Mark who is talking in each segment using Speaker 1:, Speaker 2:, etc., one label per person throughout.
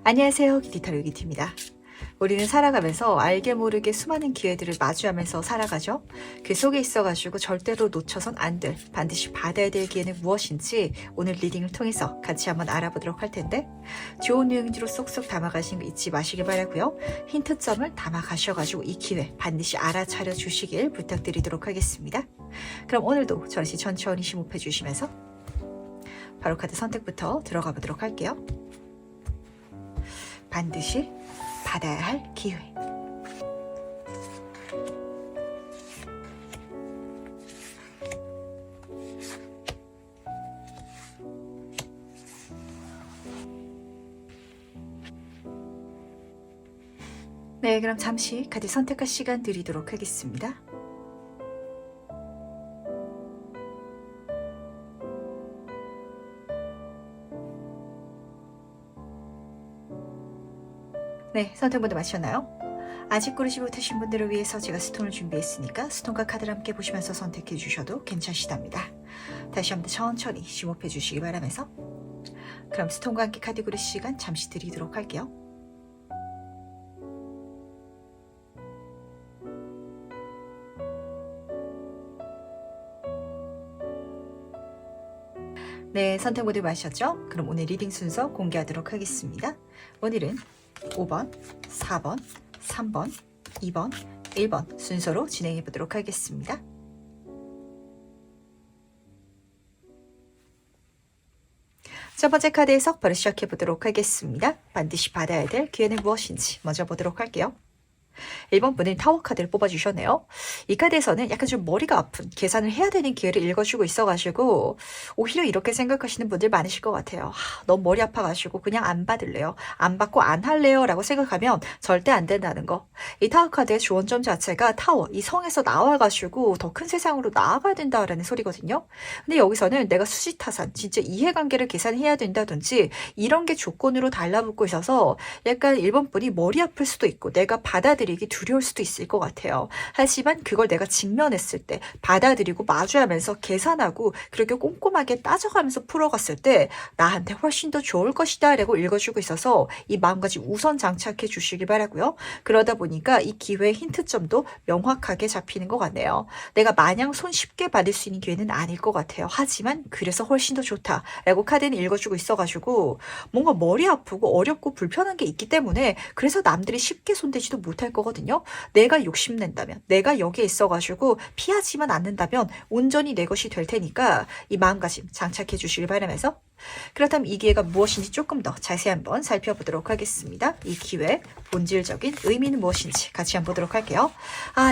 Speaker 1: 안녕하세요. 기티타로 기티입니다. 우리는 살아가면서 알게 모르게 수많은 기회들을 마주하면서 살아가죠. 그 속에 있어가지고 절대로 놓쳐선 안 될, 반드시 받아야 될 기회는 무엇인지 오늘 리딩을 통해서 같이 한번 알아보도록 할 텐데, 좋은 내용지로 쏙쏙 담아가시는 거 잊지 마시길 바라고요. 힌트점을 담아가셔가지고 이 기회 반드시 알아차려 주시길 부탁드리도록 하겠습니다. 그럼 오늘도 전시 천천히 심호흡해 주시면서 바로 카드 선택부터 들어가 보도록 할게요. 반드시 받아야 할 기회. 네, 그럼 잠시 카드 선택할 시간 드리도록 하겠습니다. 네, 선택 모두 마셨나요? 아직 고르지 못하신 분들을 위해서 제가 스톤을 준비했으니까 스톤과 카드를 함께 보시면서 선택해 주셔도 괜찮시답니다. 다시 한번 천천히 심호흡해 주시기 바라면서, 그럼 스톤과 함께 카드 고를 시간 잠시 드리도록 할게요. 네, 선택 모두 마셨죠? 그럼 오늘 리딩 순서 공개하도록 하겠습니다. 오늘은 5번, 4번, 3번, 2번, 1번 순서로 진행해 보도록 하겠습니다. 첫 번째 카드 해석 바로 시작해 보도록 하겠습니다. 반드시 받아야 될 기회는 무엇인지 먼저 보도록 할게요. 1번 분은 타워 카드를 뽑아주셨네요. 이 카드에서는 약간 좀 머리가 아픈 계산을 해야 되는 기회를 읽어주고 있어가지고 오히려 이렇게 생각하시는 분들 많으실 것 같아요. 너무 머리 아파가지고 그냥 안 받을래요. 안 받고 안 할래요 라고 생각하면 절대 안 된다는 거. 이 타워 카드의 주원점 자체가 타워, 이 성에서 나와가지고 더 큰 세상으로 나아가야 된다라는 소리거든요. 근데 여기서는 내가 수지타산, 진짜 이해관계를 계산해야 된다든지 이런 게 조건으로 달라붙고 있어서 약간 1번 분이 머리 아플 수도 있고 내가 받아들이기 두려울 수도 있을 것 같아요. 하지만 그걸 내가 직면했을 때 받아들이고 마주하면서 계산하고 그렇게 꼼꼼하게 따져가면서 풀어갔을 때 나한테 훨씬 더 좋을 것이다 라고 읽어주고 있어서 이 마음가짐 우선 장착해 주시기 바라고요. 그러다 보니까 이 기회의 힌트점도 명확하게 잡히는 것 같네요. 내가 마냥 손 쉽게 받을 수 있는 기회는 아닐 것 같아요. 하지만 그래서 훨씬 더 좋다 라고 카드는 읽어주고 있어가지고 뭔가 머리 아프고 어렵고 불편한 게 있기 때문에 그래서 남들이 쉽게 손대지도 못할 거거든요. 내가 욕심낸다면, 내가 여기에 있어가지고 피하지만 않는다면 온전히 내 것이 될 테니까 이 마음가짐 장착해 주시길 바라면서, 그렇다면 이 기회가 무엇인지 조금 더 자세히 한번 살펴보도록 하겠습니다. 이 기회 본질적인 의미는 무엇인지 같이 한번 보도록 할게요.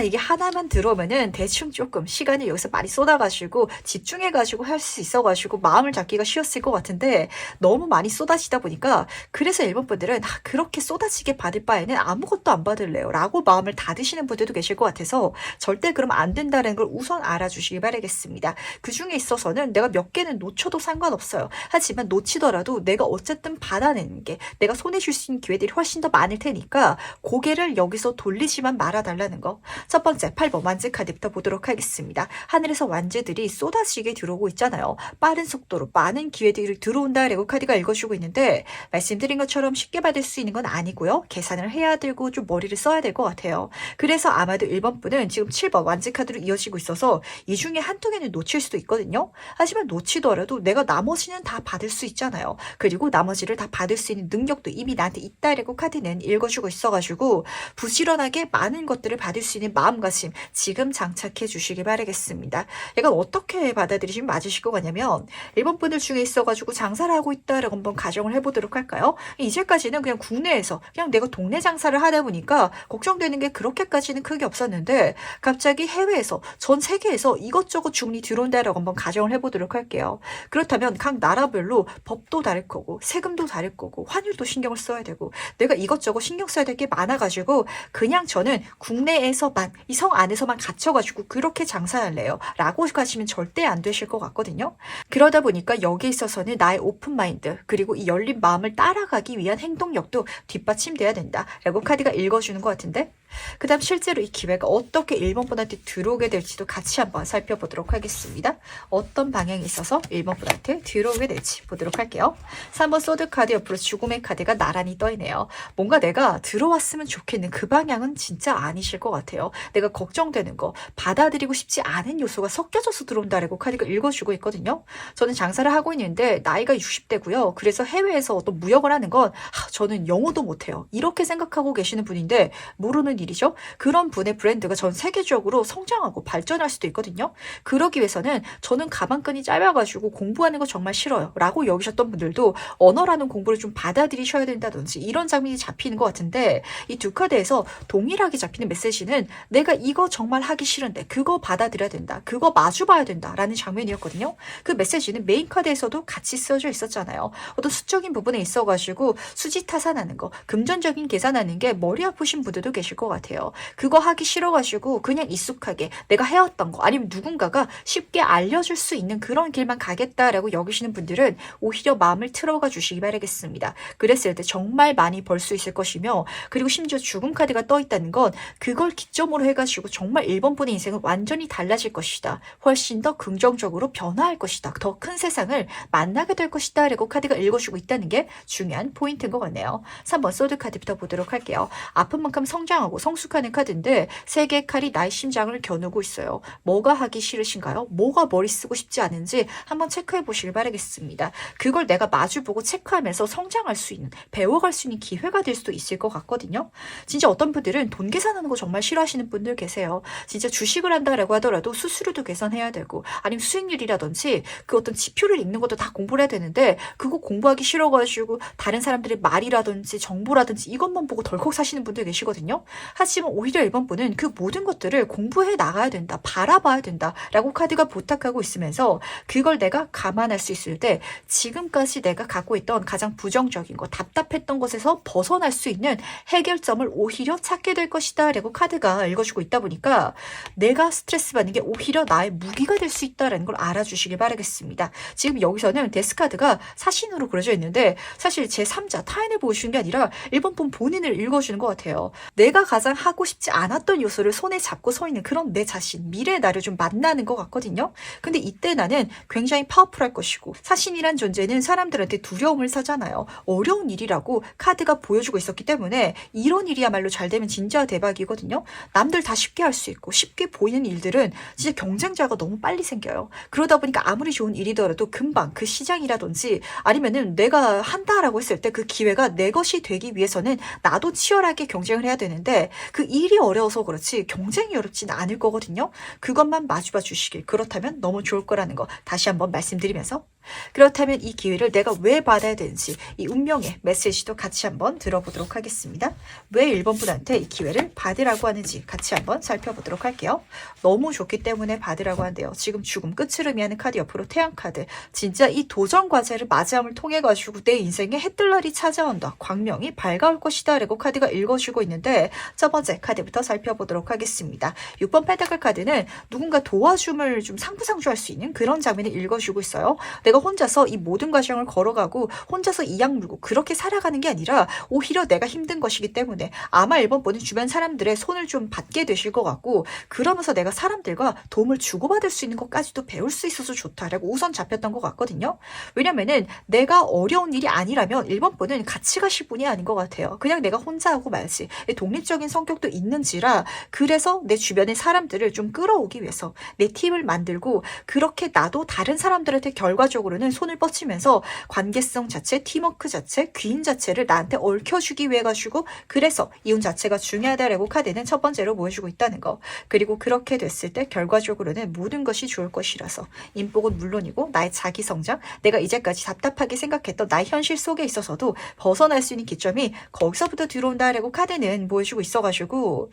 Speaker 1: 이게 하나만 들어오면은 대충 조금 시간을 여기서 많이 쏟아가지고 집중해가지고 할 수 있어가지고 마음을 잡기가 쉬웠을 것 같은데 너무 많이 쏟아지다 보니까 그래서 일본 분들은 그렇게 쏟아지게 받을 바에는 아무것도 안 받을래요 라고 마음을 닫으시는 분들도 계실 것 같아서 절대 그러면 안 된다는 걸 우선 알아주시기 바라겠습니다. 그 중에 있어서는 내가 몇 개는 놓쳐도 상관없어요. 하지만 놓치더라도 내가 어쨌든 받아내는 게 내가 손에 줄 수 있는 기회들이 훨씬 더 많을 테니까 고개를 여기서 돌리지만 말아달라는 거. 첫 번째 8번 완즈 카드부터 보도록 하겠습니다. 하늘에서 완즈들이 쏟아지게 들어오고 있잖아요. 빠른 속도로 많은 기회들이 들어온다 라고 카드가 읽어주고 있는데 말씀드린 것처럼 쉽게 받을 수 있는 건 아니고요. 계산을 해야 되고 좀 머리를 써야 될 것 같아요. 그래서 아마도 1번 분은 지금 7번 완즈 카드로 이어지고 있어서 이 중에 한두 개는 놓칠 수도 있거든요. 하지만 놓치더라도 내가 나머지는 다 받을 수 있잖아요. 그리고 나머지를 다 받을 수 있는 능력도 이미 나한테 있다라고 카드는 읽어주고 있어가지고 부지런하게 많은 것들을 받을 수 있는 마음가짐 지금 장착해 주시기 바라겠습니다. 약간 어떻게 받아들이시면 맞으실 것 같냐면 1번 분들 중에 있어가지고 장사를 하고 있다라고 한번 가정을 해보도록 할까요? 이제까지는 그냥 국내에서 그냥 내가 동네 장사를 하다 보니까 걱정되는 게 그렇게까지는 크게 없었는데 갑자기 해외에서 전 세계에서 이것저것 주문이 들어온다라고 한번 가정을 해보도록 할게요. 그렇다면 각 나라별로 법도 다를 거고 세금도 다를 거고 환율도 신경을 써야 되고 내가 이것저것 신경 써야 될 게 많아가지고 그냥 저는 국내에서만 이 성 안에서만 갇혀가지고 그렇게 장사할래요 라고 하시면 절대 안 되실 것 같거든요. 그러다 보니까 여기에 있어서는 나의 오픈마인드 그리고 이 열린 마음을 따라가기 위한 행동력도 뒷받침돼야 된다 라고 카드가 읽어주는 것 같은데 그 다음 실제로 이 기회가 어떻게 1번 분한테 들어오게 될지도 같이 한번 살펴보도록 하겠습니다. 어떤 방향에 있어서 1번 분한테 들어오게 될지 보도록 할게요. 3번 소드 카드 옆으로 죽음의 카드가 나란히 떠있네요. 뭔가 내가 들어왔으면 좋겠는 그 방향은 진짜 아니실 것 같아요. 내가 걱정되는 거, 받아들이고 싶지 않은 요소가 섞여져서 들어온다라고 카드가 읽어주고 있거든요. 저는 장사를 하고 있는데 나이가 60대고요. 그래서 해외에서 어떤 무역을 하는 건 저는 영어도 못해요. 이렇게 생각하고 계시는 분인데 모르는 일이죠. 그런 분의 브랜드가 전 세계적으로 성장하고 발전할 수도 있거든요. 그러기 위해서는 저는 가방끈이 짧아가지고 공부하는 거 정말 싫어요 라고 여기셨던 분들도 언어라는 공부를 좀 받아들이셔야 된다든지 이런 장면이 잡히는 것 같은데, 이 두 카드에서 동일하게 잡히는 메시지는 내가 이거 정말 하기 싫은데 그거 받아들여야 된다, 그거 마주봐야 된다 라는 장면이었거든요. 그 메시지는 메인 카드에서도 같이 쓰여져 있었잖아요. 어떤 수적인 부분에 있어가지고 수지타산하는 거, 금전적인 계산하는 게 머리 아프신 분들도 계실 것 같아요. 그거 하기 싫어가지고 그냥 익숙하게 내가 해왔던 거, 아니면 누군가가 쉽게 알려줄 수 있는 그런 길만 가겠다라고 여기시는 분들은 오히려 마음을 틀어가 주시기 바라겠습니다. 그랬을 때 정말 많이 벌 수 있을 것이며, 그리고 심지어 죽음 카드가 떠 있다는 건 그걸 기점으로 해가지고 정말 1번 분의 인생은 완전히 달라질 것이다, 훨씬 더 긍정적으로 변화할 것이다, 더 큰 세상을 만나게 될 것이다 라고 카드가 읽어주고 있다는 게 중요한 포인트인 것 같네요. 3번 소드 카드부터 보도록 할게요. 아픈 만큼 성장하고 성숙하는 카드인데 세 개의 칼이 나의 심장을 겨누고 있어요. 뭐가 하기 싫으신가요? 뭐가 머리 쓰고 싶지 않은지 한번 체크해 보시길 바라겠습니다. 그걸 내가 마주보고 체크하면서 성장할 수 있는, 배워갈 수 있는 기회가 될 수도 있을 것 같거든요. 진짜 어떤 분들은 돈 계산하는 거 정말 싫어하시는 분들 계세요. 진짜 주식을 한다라고 하더라도 수수료도 계산해야 되고, 아니면 수익률이라든지 그 어떤 지표를 읽는 것도 다 공부를 해야 되는데 그거 공부하기 싫어가지고 다른 사람들의 말이라든지 정보라든지 이것만 보고 덜컥 사시는 분들 계시거든요. 하지만 오히려 1번 분은 그 모든 것들을 공부해 나가야 된다, 바라봐야 된다 라고 카드가 부탁하고 있으면서, 그걸 내가 감안할 수 있을 때 지금까지 내가 갖고 있던 가장 부정적인 것, 답답했던 것에서 벗어날 수 있는 해결점을 오히려 찾게 될 것이다 라고 카드가 읽어주고 있다 보니까 내가 스트레스 받는 게 오히려 나의 무기가 될 수 있다는 걸 알아주시길 바라겠습니다. 지금 여기서는 데스카드가 사신으로 그려져 있는데 사실 제3자 타인을 보여주는 게 아니라 1번 분 본인을 읽어주는 것 같아요. 내가 가장 하고 싶지 않았던 요소를 손에 잡고 서 있는 그런 내 자신, 미래의 나를 좀 만나는 것 같거든요. 근데 이때 나는 굉장히 파워풀할 것이고, 사신이란 존재는 사람들한테 두려움을 사잖아요. 어려운 일이라고 카드가 보여주고 있었기 때문에 이런 일이야말로 잘 되면 진짜 대박이거든요. 남들 다 쉽게 할 수 있고 쉽게 보이는 일들은 진짜 경쟁자가 너무 빨리 생겨요. 그러다 보니까 아무리 좋은 일이더라도 금방 그 시장이라든지 아니면은 내가 한다라고 했을 때 그 기회가 내 것이 되기 위해서는 나도 치열하게 경쟁을 해야 되는데 그 일이 어려워서 그렇지 경쟁이 어렵진 않을 거거든요. 그것만 마주봐 주시길, 그렇다면 너무 좋을 거라는 거 다시 한번 말씀드리면서, 그렇다면 이 기회를 내가 왜 받아야 되는지 이 운명의 메시지도 같이 한번 들어보도록 하겠습니다. 왜 1번 분한테 이 기회를 받으라고 하는지 같이 한번 살펴보도록 할게요. 너무 좋기 때문에 받으라고 한대요. 지금 죽음 끝을 의미하는 카드 옆으로 태양 카드, 진짜 이 도전 과제를 맞이함을 통해 가지고 내 인생에 해뜰 날이 찾아온다, 광명이 밝아올 것이다 라고 카드가 읽어주고 있는데, 첫 번째 카드부터 살펴보도록 하겠습니다. 6번 펜타클 카드는 누군가 도와줌을 좀 상부상조할 수 있는 그런 장면을 읽어주고 있어요. 내가 혼자서 이 모든 과정을 걸어가고 혼자서 이악 물고 그렇게 살아가는 게 아니라 오히려 내가 힘든 것이기 때문에 아마 1번 분은 주변 사람들의 손을 좀 받게 되실 것 같고, 그러면서 내가 사람들과 도움을 주고받을 수 있는 것까지도 배울 수 있어서 좋다라고 우선 잡혔던 것 같거든요. 왜냐면은 내가 어려운 일이 아니라면 1번 분은 같이 가실 분이 아닌 것 같아요. 그냥 내가 혼자 하고 말지. 독립적인 성격도 있는지라, 그래서 내 주변의 사람들을 좀 끌어오기 위해서 내 팀을 만들고, 그렇게 나도 다른 사람들한테 결과적으로는 손을 뻗치면서 관계성 자체, 팀워크 자체, 귀인 자체를 나한테 얽혀주기 위해 가지고, 그래서 이혼 자체가 중요하다라고 카드는 첫 번째로 보여주고 있다는 거. 그리고 그렇게 됐을 때 결과적으로는 모든 것이 좋을 것이라서, 인복은 물론이고 나의 자기 성장, 내가 이제까지 답답하게 생각했던 나의 현실 속에 있어서도 벗어날 수 있는 기점이 거기서부터 들어온다라고 카드는 보여주고 있어가지고,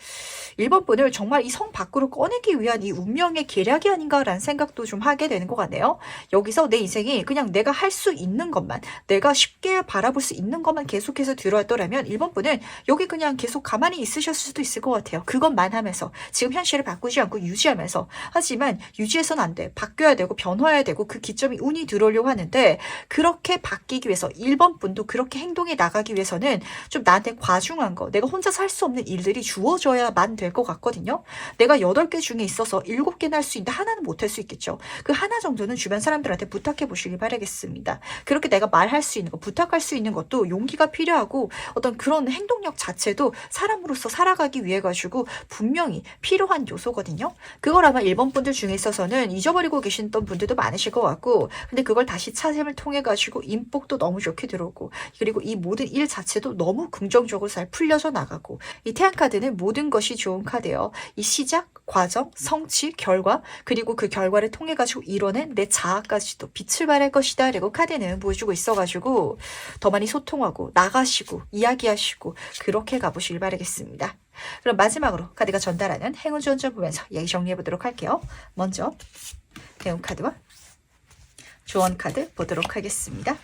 Speaker 1: 1번 분을 정말 이 성 밖으로 꺼내기 위한 이 운명의 계략이 아닌가라는 생각도 좀 하게 되는 것 같네요. 여기서 내 인생 인생이 그냥 내가 할 수 있는 것만, 내가 쉽게 바라볼 수 있는 것만 계속해서 들어왔더라면 1번 분은 여기 그냥 계속 가만히 있으셨을 수도 있을 것 같아요. 그것만 하면서 지금 현실을 바꾸지 않고 유지하면서. 하지만 유지해서는 안 돼. 바뀌어야 되고 변화해야 되고 그 기점이 운이 들어오려고 하는데, 그렇게 바뀌기 위해서 1번 분도 그렇게 행동해 나가기 위해서는 좀 나한테 과중한 거, 내가 혼자서 할 수 없는 일들이 주어져야만 될 것 같거든요. 내가 8개 중에 있어서 7개는 할 수 있는데 하나는 못 할 수 있겠죠. 그 하나 정도는 주변 사람들한테 부탁해 보시길 바라겠습니다. 그렇게 내가 말할 수 있는 거, 부탁할 수 있는 것도 용기가 필요하고 어떤 그런 행동력 자체도 사람으로서 살아가기 위해 가지고 분명히 필요한 요소거든요. 그걸 아마 1번 분들 중에 있어서는 잊어버리고 계시던 분들도 많으실 것 같고, 근데 그걸 다시 찾음을 통해 가지고 인복도 너무 좋게 들어오고, 그리고 이 모든 일 자체도 너무 긍정적으로 잘 풀려져 나가고, 이 태양카드는 모든 것이 좋은 카드예요. 이 시작, 과정, 성취, 결과, 그리고 그 결과를 통해 가지고 이뤄낸 내 자아까지도 빛을 발할 것이다 라고 카드는 보여주고 있어가지고 더 많이 소통하고 나가시고 이야기하시고 그렇게 가보시길 바라겠습니다. 그럼 마지막으로 카드가 전달하는 행운 지원점 보면서 얘기 정리해 보도록 할게요. 먼저 행운 카드와 조언 카드 보도록 하겠습니다.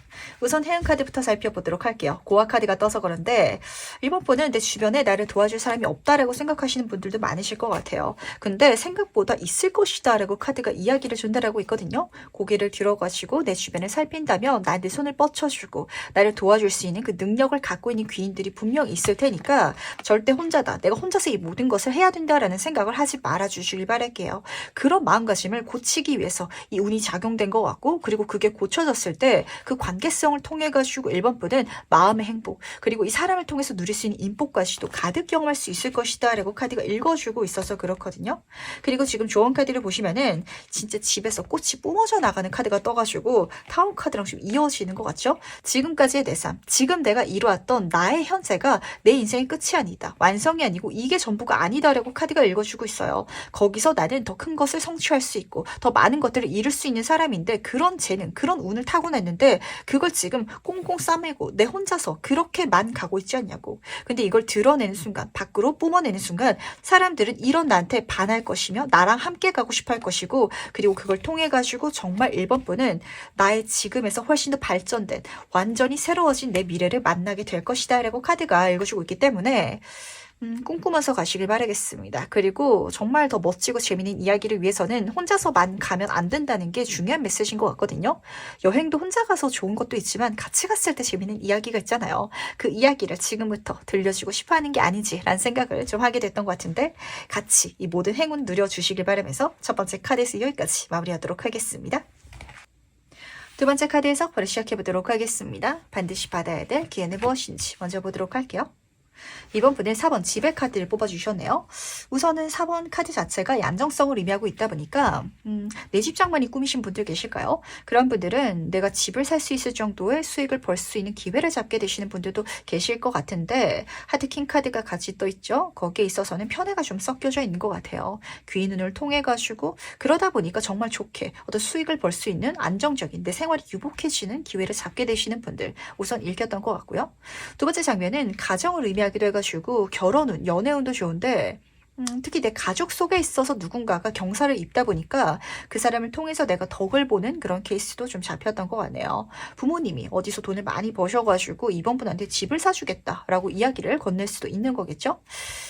Speaker 1: 우선 해운 카드부터 살펴보도록 할게요. 고아 카드가 떠서 그런데 1번 분은 내 주변에 나를 도와줄 사람이 없다라고 생각하시는 분들도 많으실 것 같아요. 근데 생각보다 있을 것이다 라고 카드가 이야기를 전달하고 있거든요. 고개를 들어가시고 내 주변을 살핀다면 나한테 손을 뻗쳐주고 나를 도와줄 수 있는 그 능력을 갖고 있는 귀인들이 분명 있을 테니까 절대 혼자다, 내가 혼자서 이 모든 것을 해야 된다라는 생각을 하지 말아주시길 바랄게요. 그런 마음가짐을 고치기 위해서 이 운이 작용된 것 같고, 그리고 그게 고쳐졌을 때 그 관계성을 통해 가지고 1번 분은 마음의 행복, 그리고 이 사람을 통해서 누릴 수 있는 인복까지도 가득 경험할 수 있을 것이다 라고 카드가 읽어주고 있어서 그렇거든요. 그리고 지금 조언 카드를 보시면은 진짜 집에서 꽃이 뿜어져 나가는 카드가 떠가지고 타워 카드랑 좀 이어지는 것 같죠? 지금까지의 내 삶, 지금 내가 이루었던 나의 현재가 내 인생의 끝이 아니다, 완성이 아니고 이게 전부가 아니다 라고 카드가 읽어주고 있어요. 거기서 나는 더 큰 것을 성취할 수 있고 더 많은 것들을 이룰 수 있는 사람인데, 그런 재능, 그런 운을 타고났는데 그걸 지금 꽁꽁 싸매고 내 혼자서 그렇게만 가고 있지 않냐고. 근데 이걸 드러내는 순간, 밖으로 뿜어내는 순간 사람들은 이런 나한테 반할 것이며 나랑 함께 가고 싶어 할 것이고, 그리고 그걸 통해 가지고 정말 1번 분은 나의 지금에서 훨씬 더 발전된 완전히 새로워진 내 미래를 만나게 될 것이다 라고 카드가 읽어주고 있기 때문에 꿈꾸면서 가시길 바라겠습니다. 그리고 정말 더 멋지고 재미있는 이야기를 위해서는 혼자서만 가면 안 된다는 게 중요한 메시지인 것 같거든요. 여행도 혼자 가서 좋은 것도 있지만 같이 갔을 때 재미있는 이야기가 있잖아요. 그 이야기를 지금부터 들려주고 싶어하는 게 아닌지라는 생각을 좀 하게 됐던 것 같은데, 같이 이 모든 행운 누려주시길 바라면서 첫 번째 카드에서 여기까지 마무리하도록 하겠습니다. 두 번째 카드에서 바로 시작해보도록 하겠습니다. 반드시 받아야 될 기회는 무엇인지 먼저 보도록 할게요. 이번 분은 4번 지배 카드를 뽑아주셨네요. 우선은 4번 카드 자체가 이 안정성을 의미하고 있다 보니까 내 집 장만이 꾸미신 분들 계실까요? 그런 분들은 내가 집을 살 수 있을 정도의 수익을 벌 수 있는 기회를 잡게 되시는 분들도 계실 것 같은데, 하트킹 카드가 같이 떠 있죠. 거기에 있어서는 편애가 좀 섞여져 있는 것 같아요. 귀 눈을 통해 가지고 그러다 보니까 정말 좋게 어떤 수익을 벌 수 있는 안정적인 내 생활이 유복해지는 기회를 잡게 되시는 분들 우선 읽혔던 것 같고요. 두 번째 장면은 가정을 의미하기도 해가지고 결혼운, 연애운도 좋은데 특히 내 가족 속에 있어서 누군가가 경사를 입다 보니까 그 사람을 통해서 내가 덕을 보는 그런 케이스도 좀 잡혔던 것 같네요. 부모님이 어디서 돈을 많이 버셔가지고 이번 분한테 집을 사주겠다라고 이야기를 건넬 수도 있는 거겠죠.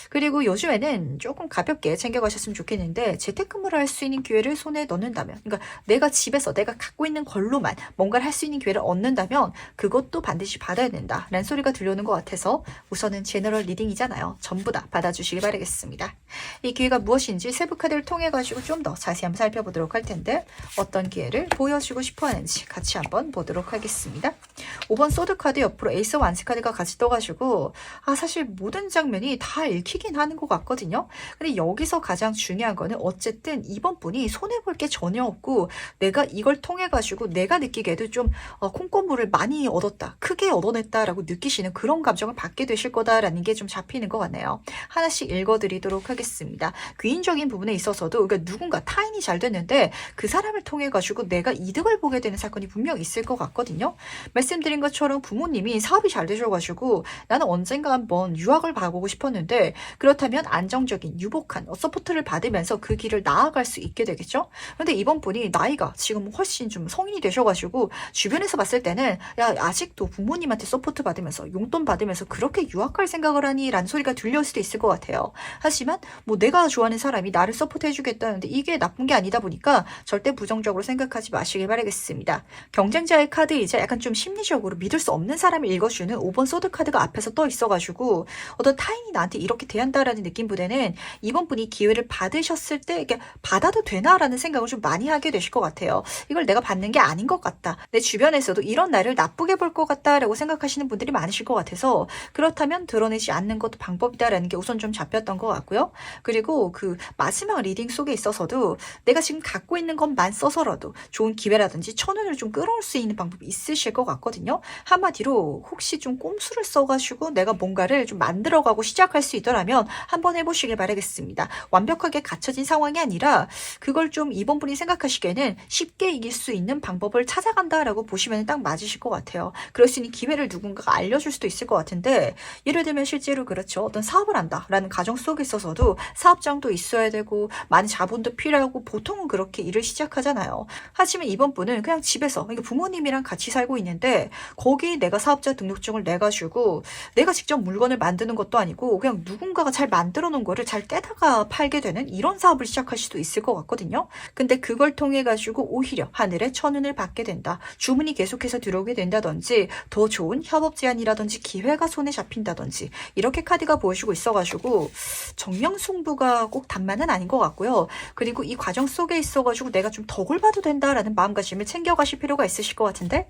Speaker 1: 그리고 요즘에는 조금 가볍게 챙겨가셨으면 좋겠는데, 재택근무를 할 수 있는 기회를 손에 넣는다면, 그러니까 내가 집에서 내가 갖고 있는 걸로만 뭔가를 할 수 있는 기회를 얻는다면 그것도 반드시 받아야 된다라는 소리가 들려오는 것 같아서 우선은 제너럴 리딩이잖아요. 전부 다 받아주시길 바라겠습니다. 이 기회가 무엇인지 세부 카드를 통해 가지고 좀 더 자세히 한번 살펴보도록 할 텐데, 어떤 기회를 보여주고 싶어 하는지 같이 한번 보도록 하겠습니다. 5번 소드 카드 옆으로 에이스 완스 카드가 같이 떠가지고 사실 모든 장면이 다 읽히긴 하는 것 같거든요. 근데 여기서 가장 중요한 거는 어쨌든 이번 분이 손해볼 게 전혀 없고, 내가 이걸 통해 가지고 내가 느끼기에도 좀 콩고물을 많이 얻었다, 크게 얻어냈다라고 느끼시는 그런 감정을 받게 되실 거다라는 게 좀 잡히는 것 같네요. 하나씩 읽어드리도록 하겠습니다. 귀인적인 부분에 있어서도, 그러니까 누군가 타인이 잘 됐는데 그 사람을 통해 가지고 내가 이득을 보게 되는 사건이 분명 있을 것 같거든요. 말씀드린 것처럼 부모님이 사업이 잘 되셔가지고 나는 언젠가 한번 유학을 가보고 싶었는데 그렇다면 안정적인 유복한 서포트를 받으면서 그 길을 나아갈 수 있게 되겠죠. 근데 이번 분이 나이가 지금 훨씬 좀 성인이 되셔가지고 주변에서 봤을 때는 야 아직도 부모님한테 서포트 받으면서 용돈 받으면서 그렇게 유학 갈 생각을 하니? 라는 소리가 들려올 수도 있을 것 같아요. 하지만 뭐 내가 좋아하는 사람이 나를 서포트 해주겠다는데 이게 나쁜 게 아니다 보니까 절대 부정적으로 생각하지 마시길 바라겠습니다. 경쟁자의 카드이자 약간 좀 심리적으로 믿을 수 없는 사람을 읽어주는 5번 소드 카드가 앞에서 떠 있어가지고 어떤 타인이 나한테 이렇게 대한다라는 느낌보다는 이번 분이 기회를 받으셨을 때 이게 받아도 되나라는 생각을 좀 많이 하게 되실 것 같아요. 이걸 내가 받는 게 아닌 것 같다. 내 주변에서도 이런 나를 나쁘게 볼 것 같다라고 생각하시는 분들이 많으실 것 같아서 그렇다면 드러내지 않는 것도 방법이다라는 게 우선 좀 잡혔던 것 같고요. 그리고 그 마지막 리딩 속에 있어서도 내가 지금 갖고 있는 것만 써서라도 좋은 기회라든지 천운을 좀 끌어올 수 있는 방법이 있으실 것 같거든요. 한마디로 혹시 좀 꼼수를 써가지고 내가 뭔가를 좀 만들어가고 시작할 수 있더라면 한번 해보시길 바라겠습니다. 완벽하게 갖춰진 상황이 아니라 그걸 좀 이번 분이 생각하시기에는 쉽게 이길 수 있는 방법을 찾아간다라고 보시면 딱 맞으실 것 같아요. 그럴 수 있는 기회를 누군가가 알려줄 수도 있을 것 같은데 예를 들면 실제로 그렇죠. 어떤 사업을 한다라는 가정 속에 있어서도 사업장도 있어야 되고 많은 자본도 필요하고 보통은 그렇게 일을 시작하잖아요. 하지만 이번 분은 그냥 집에서 그러니까 부모님이랑 같이 살고 있는데 거기 내가 사업자 등록증을 내가지고 내가 직접 물건을 만드는 것도 아니고 그냥 누군가가 잘 만들어 놓은 거를 잘 떼다가 팔게 되는 이런 사업을 시작할 수도 있을 것 같거든요. 근데 그걸 통해 가지고 오히려 하늘의 천운을 받게 된다. 주문이 계속해서 들어오게 된다든지 더 좋은 협업 제안이라든지 기회가 손에 잡힌다든지 이렇게 카드가 보여주고 있어가지고 정명승부가 꼭 단만은 아닌 것 같고요. 그리고 이 과정 속에 있어가지고 내가 좀 덕을 봐도 된다라는 마음가짐을 챙겨가실 필요가 있으실 것 같은데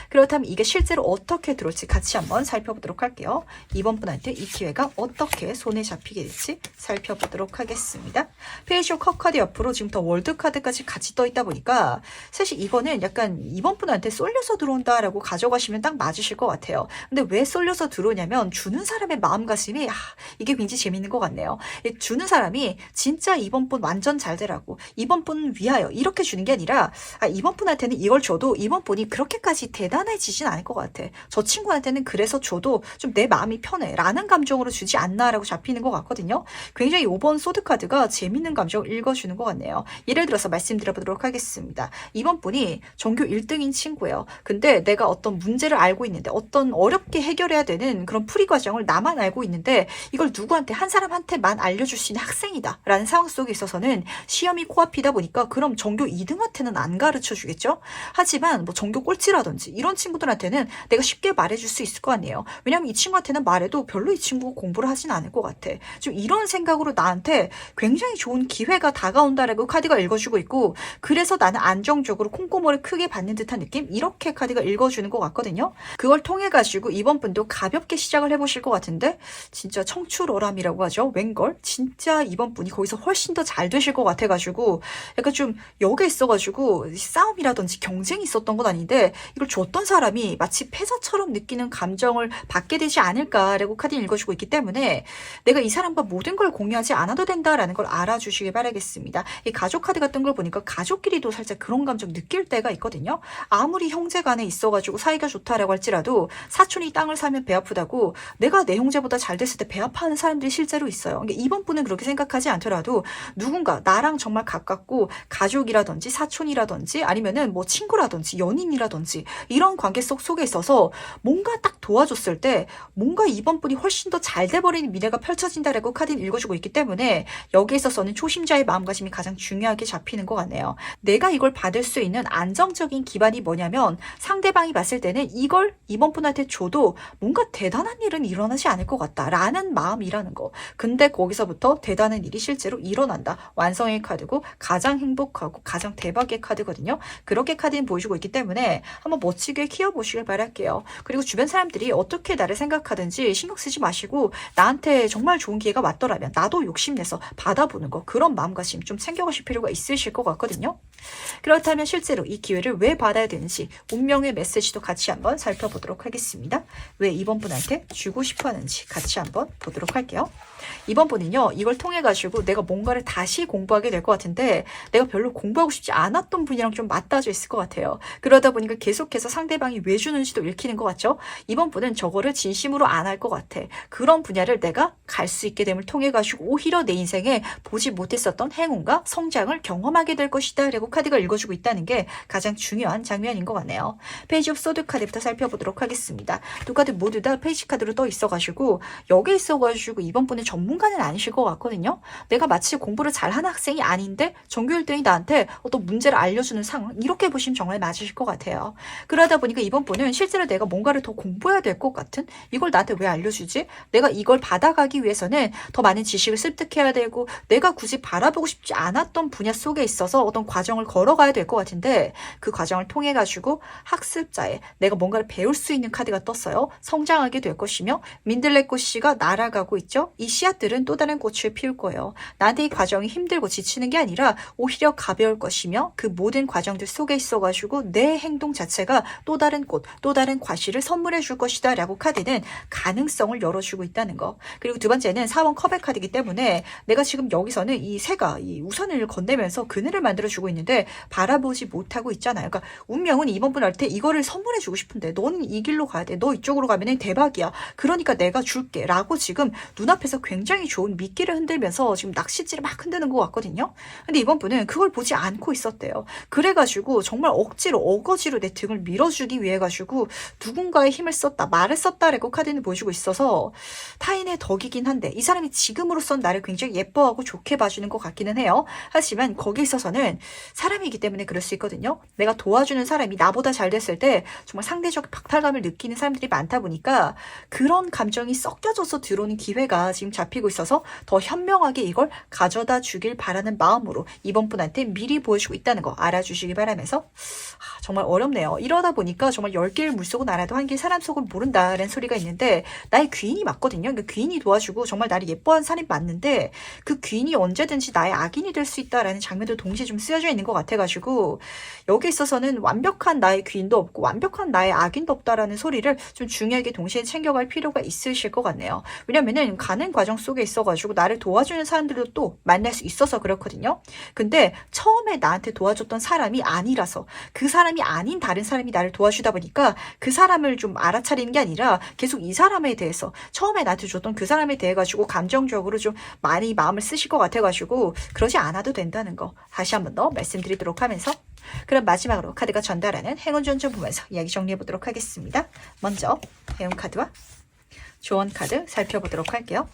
Speaker 1: 그렇다면 이게 실제로 어떻게 들어올지 같이 한번 살펴보도록 할게요. 이번 분한테 이 기회가 어떻게 손에 잡히게 될지 살펴보도록 하겠습니다. 페이쇼 컵 카드 옆으로 지금 더 월드 카드까지 같이 떠 있다 보니까 사실 이거는 약간 이번 분한테 쏠려서 들어온다라고 가져가시면 딱 맞으실 것 같아요. 근데 왜 쏠려서 들어오냐면 주는 사람의 마음가짐이 이게 굉장히 재밌는 것 같네요. 주는 사람이 진짜 이번 분 완전 잘 되라고 이번 분 위하여 이렇게 주는 게 아니라 이번 분한테는 이걸 줘도 이번 분이 그렇게까지 대단해지진 않을 것 같아. 저 친구한테는 그래서 줘도 좀 내 마음이 편해 라는 감정으로 주지 않나라고 잡히는 것 같거든요. 굉장히 5번 소드카드가 재밌는 감정을 읽어주는 것 같네요. 예를 들어서 말씀드려보도록 하겠습니다. 이번 분이 전교 1등인 친구예요. 근데 내가 어떤 문제를 알고 있는데 어떤 어렵게 해결해야 되는 그런 풀이 과정을 나만 알고 있는데 이걸 누구한테 한 사람한테만 알려줄 수 있는 학생이다 라는 상황 속에 있어서는 시험이 코앞이다 보니까 그럼 전교 2등한테는 안 가르쳐 주겠죠. 하지만 뭐 전교 꼴찌라든지 이런 친구들한테는 내가 쉽게 말해줄 수 있을 거 아니에요. 왜냐면 이 친구한테는 말해도 별로 이 친구가 공부를 하진 않을 것 같아. 좀 이런 생각으로 나한테 굉장히 좋은 기회가 다가온다라고 카드가 읽어주고 있고 그래서 나는 안정적으로 콩고물을 크게 받는 듯한 느낌? 이렇게 카드가 읽어주는 것 같거든요. 그걸 통해 가지고 이번 분도 가볍게 시작을 해보실 것 같은데 진짜 청출어람이라고 하죠. 웬걸? 진짜 이번 분이 거기서 훨씬 더 잘 되실 것 같아가지고 약간 좀 역에 있어가지고 싸움이라든지 경쟁이 있었던 건 아닌데 이걸 줬던 사람이 마치 패자처럼 느끼는 감정을 받게 되지 않을까라고 카드 읽어주고 있기 때문에 내가 이 사람과 모든 걸 공유하지 않아도 된다라는 걸 알아주시길 바라겠습니다. 이 가족 카드 같은 걸 보니까 가족끼리도 살짝 그런 감정 느낄 때가 있거든요. 아무리 형제간에 있어가지고 사이가 좋다라고 할지라도 사촌이 땅을 사면 배 아프다고 내가 내 형제보다 잘 됐을 때 배 아파하는 사람들이 실제로 있어요. 그러니까 이번 분은 그렇게 생각하지 않더라도 누군가 나랑 정말 가깝고 가족이라든지 사촌이라든지 아니면은 뭐 친구라든지 연인이라든지 이런 관계 속에 있어서 뭔가 딱 도와줬을 때 뭔가 이번 분이 훨씬 더 잘 돼버리는 미래가 펼쳐진다라고 카드는 읽어주고 있기 때문에 여기에 있어서는 초심자의 마음가짐이 가장 중요하게 잡히는 것 같네요. 내가 이걸 받을 수 있는 안정적인 기반이 뭐냐면 상대방이 봤을 때는 이걸 이번 분한테 줘도 뭔가 대단한 일은 일어나지 않을 것 같다라는 마음이라는 거. 근데 거기서부터 대단한 일이 실제로 일어난다. 완성의 카드고 가장 행복하고 가장 대박의 카드거든요. 그렇게 카드는 보여주고 있기 때문에 한번 멋지게 키워보시길 바랄게요. 그리고 주변 사람들이 어떻게 나를 생각하든지 신경 쓰지 마시고 나한테 정말 좋은 기회가 왔더라면 나도 욕심내서 받아보는 거 그런 마음가짐 좀 챙겨가실 필요가 있으실 것 같거든요. 그렇다면 실제로 이 기회를 왜 받아야 되는지 운명의 메시지도 같이 한번 살펴보도록 하겠습니다. 왜 이번 분한테 주고 싶어 하는지 같이 한번 보도록 할게요. 이번 분은요 이걸 통해 가지고 내가 뭔가를 다시 공부하게 될 것 같은데 내가 별로 공부하고 싶지 않았던 분이랑 좀 맞닿아져 있을 것 같아요. 그러다 보니까 계속해서 상대방 상대방이 왜 주는지도 읽히는 것 같죠? 이번 분은 저거를 진심으로 안 할 것 같아. 그런 분야를 내가 갈 수 있게 됨을 통해 가지고 오히려 내 인생에 보지 못했었던 행운과 성장을 경험하게 될 것이다 라고 카드가 읽어주고 있다는 게 가장 중요한 장면인 것 같네요. 페이지 오브 소드 카드부터 살펴보도록 하겠습니다. 두 카드 모두 다 페이지 카드로 떠 있어가지고 여기 있어가지고 이번 분은 전문가는 아니실 것 같거든요. 내가 마치 공부를 잘하는 학생이 아닌데 전교 1등이 나한테 어떤 문제를 알려주는 상황, 이렇게 보시면 정말 맞으실 것 같아요. 그러다 보니까 이번 분은 실제로 내가 뭔가를 더 공부해야 될 것 같은, 이걸 나한테 왜 알려주지? 내가 이걸 받아가기 위해서는 더 많은 지식을 습득해야 되고 내가 굳이 바라보고 싶지 않았던 분야 속에 있어서 어떤 과정을 걸어가야 될 것 같은데, 그 과정을 통해 가지고 학습자의 내가 뭔가를 배울 수 있는 카드가 떴어요. 성장하게 될 것이며 민들레꽃 씨가 날아가고 있죠. 이 씨앗들은 또 다른 꽃을 피울 거예요. 나한테 이 과정이 힘들고 지치는 게 아니라 오히려 가벼울 것이며 그 모든 과정들 속에 있어가지고 내 행동 자체가 또 다른 꽃, 또 다른 과실을 선물해 줄 것이다 라고 카드는 가능성을 열어주고 있다는 거. 그리고 두 번째는 4번 컵의 카드이기 때문에 내가 지금 여기서는 이 새가 이 우산을 건네면서 그늘을 만들어주고 있는데 바라보지 못하고 있잖아요. 그러니까 운명은 이번 분한테 이거를 선물해주고 싶은데 너는 이 길로 가야 돼. 너 이쪽으로 가면 대박이야. 그러니까 내가 줄게 라고 지금 눈앞에서 굉장히 좋은 미끼를 흔들면서 지금 낚싯질을 막 흔드는 것 같거든요. 근데 이번 분은 그걸 보지 않고 있었대요. 그래가지고 정말 억지로 어거지로 내 등을 밀어주기 위해 가지고 누군가의 힘을 썼다, 말을 썼다라고 카드는 보여주고 있어서 타인의 덕이긴 한데 이 사람이 지금으로선 나를 굉장히 예뻐하고 좋게 봐주는 것 같기는 해요. 하지만 거기에 있어서는 사람이기 때문에 그럴 수 있거든요. 내가 도와주는 사람이 나보다 잘 됐을 때 정말 상대적 박탈감을 느끼는 사람들이 많다 보니까 그런 감정이 섞여져서 들어오는 기회가 지금 잡히고 있어서 더 현명하게 이걸 가져다 주길 바라는 마음으로 이번 분한테 미리 보여주고 있다는 거 알아주시기 바라면서, 정말 어렵네요. 이러다 보니까 정말 10개를 물속은 알아도 한 개 사람 속을 모른다라는 소리가 있는데 나의 귀인이 맞거든요. 그 귀인이 도와주고 정말 나를 예뻐하는 사람이 맞는데 그 귀인이 언제든지 나의 악인이 될 수 있다라는 장면도 동시에 좀 쓰여져 있는 것 같아가지고 여기에 있어서는 완벽한 나의 귀인도 없고 완벽한 나의 악인도 없다라는 소리를 좀 중요하게 동시에 챙겨갈 필요가 있으실 것 같네요. 왜냐면은 가는 과정 속에 있어가지고 나를 도와주는 사람들도 또 만날 수 있어서 그렇거든요. 근데 처음에 나한테 도와줬던 사람이 아니라서 그 사람이 아닌 다른 사람이 나를 도와주다 보니까 그 사람을 좀 알아차리는 게 아니라 계속 이 사람에 대해서 처음에 나한테 줬던 그 사람에 대해 가지고 감정적으로 좀 많이 마음을 쓰실 것 같아가지고 그러지 않아도 된다는 거 다시 한 번 더 말씀드리도록 하면서, 그럼 마지막으로 카드가 전달하는 행운 전좀 보면서 이야기 정리해 보도록 하겠습니다. 먼저 행운 카드와 조언 카드 살펴보도록 할게요.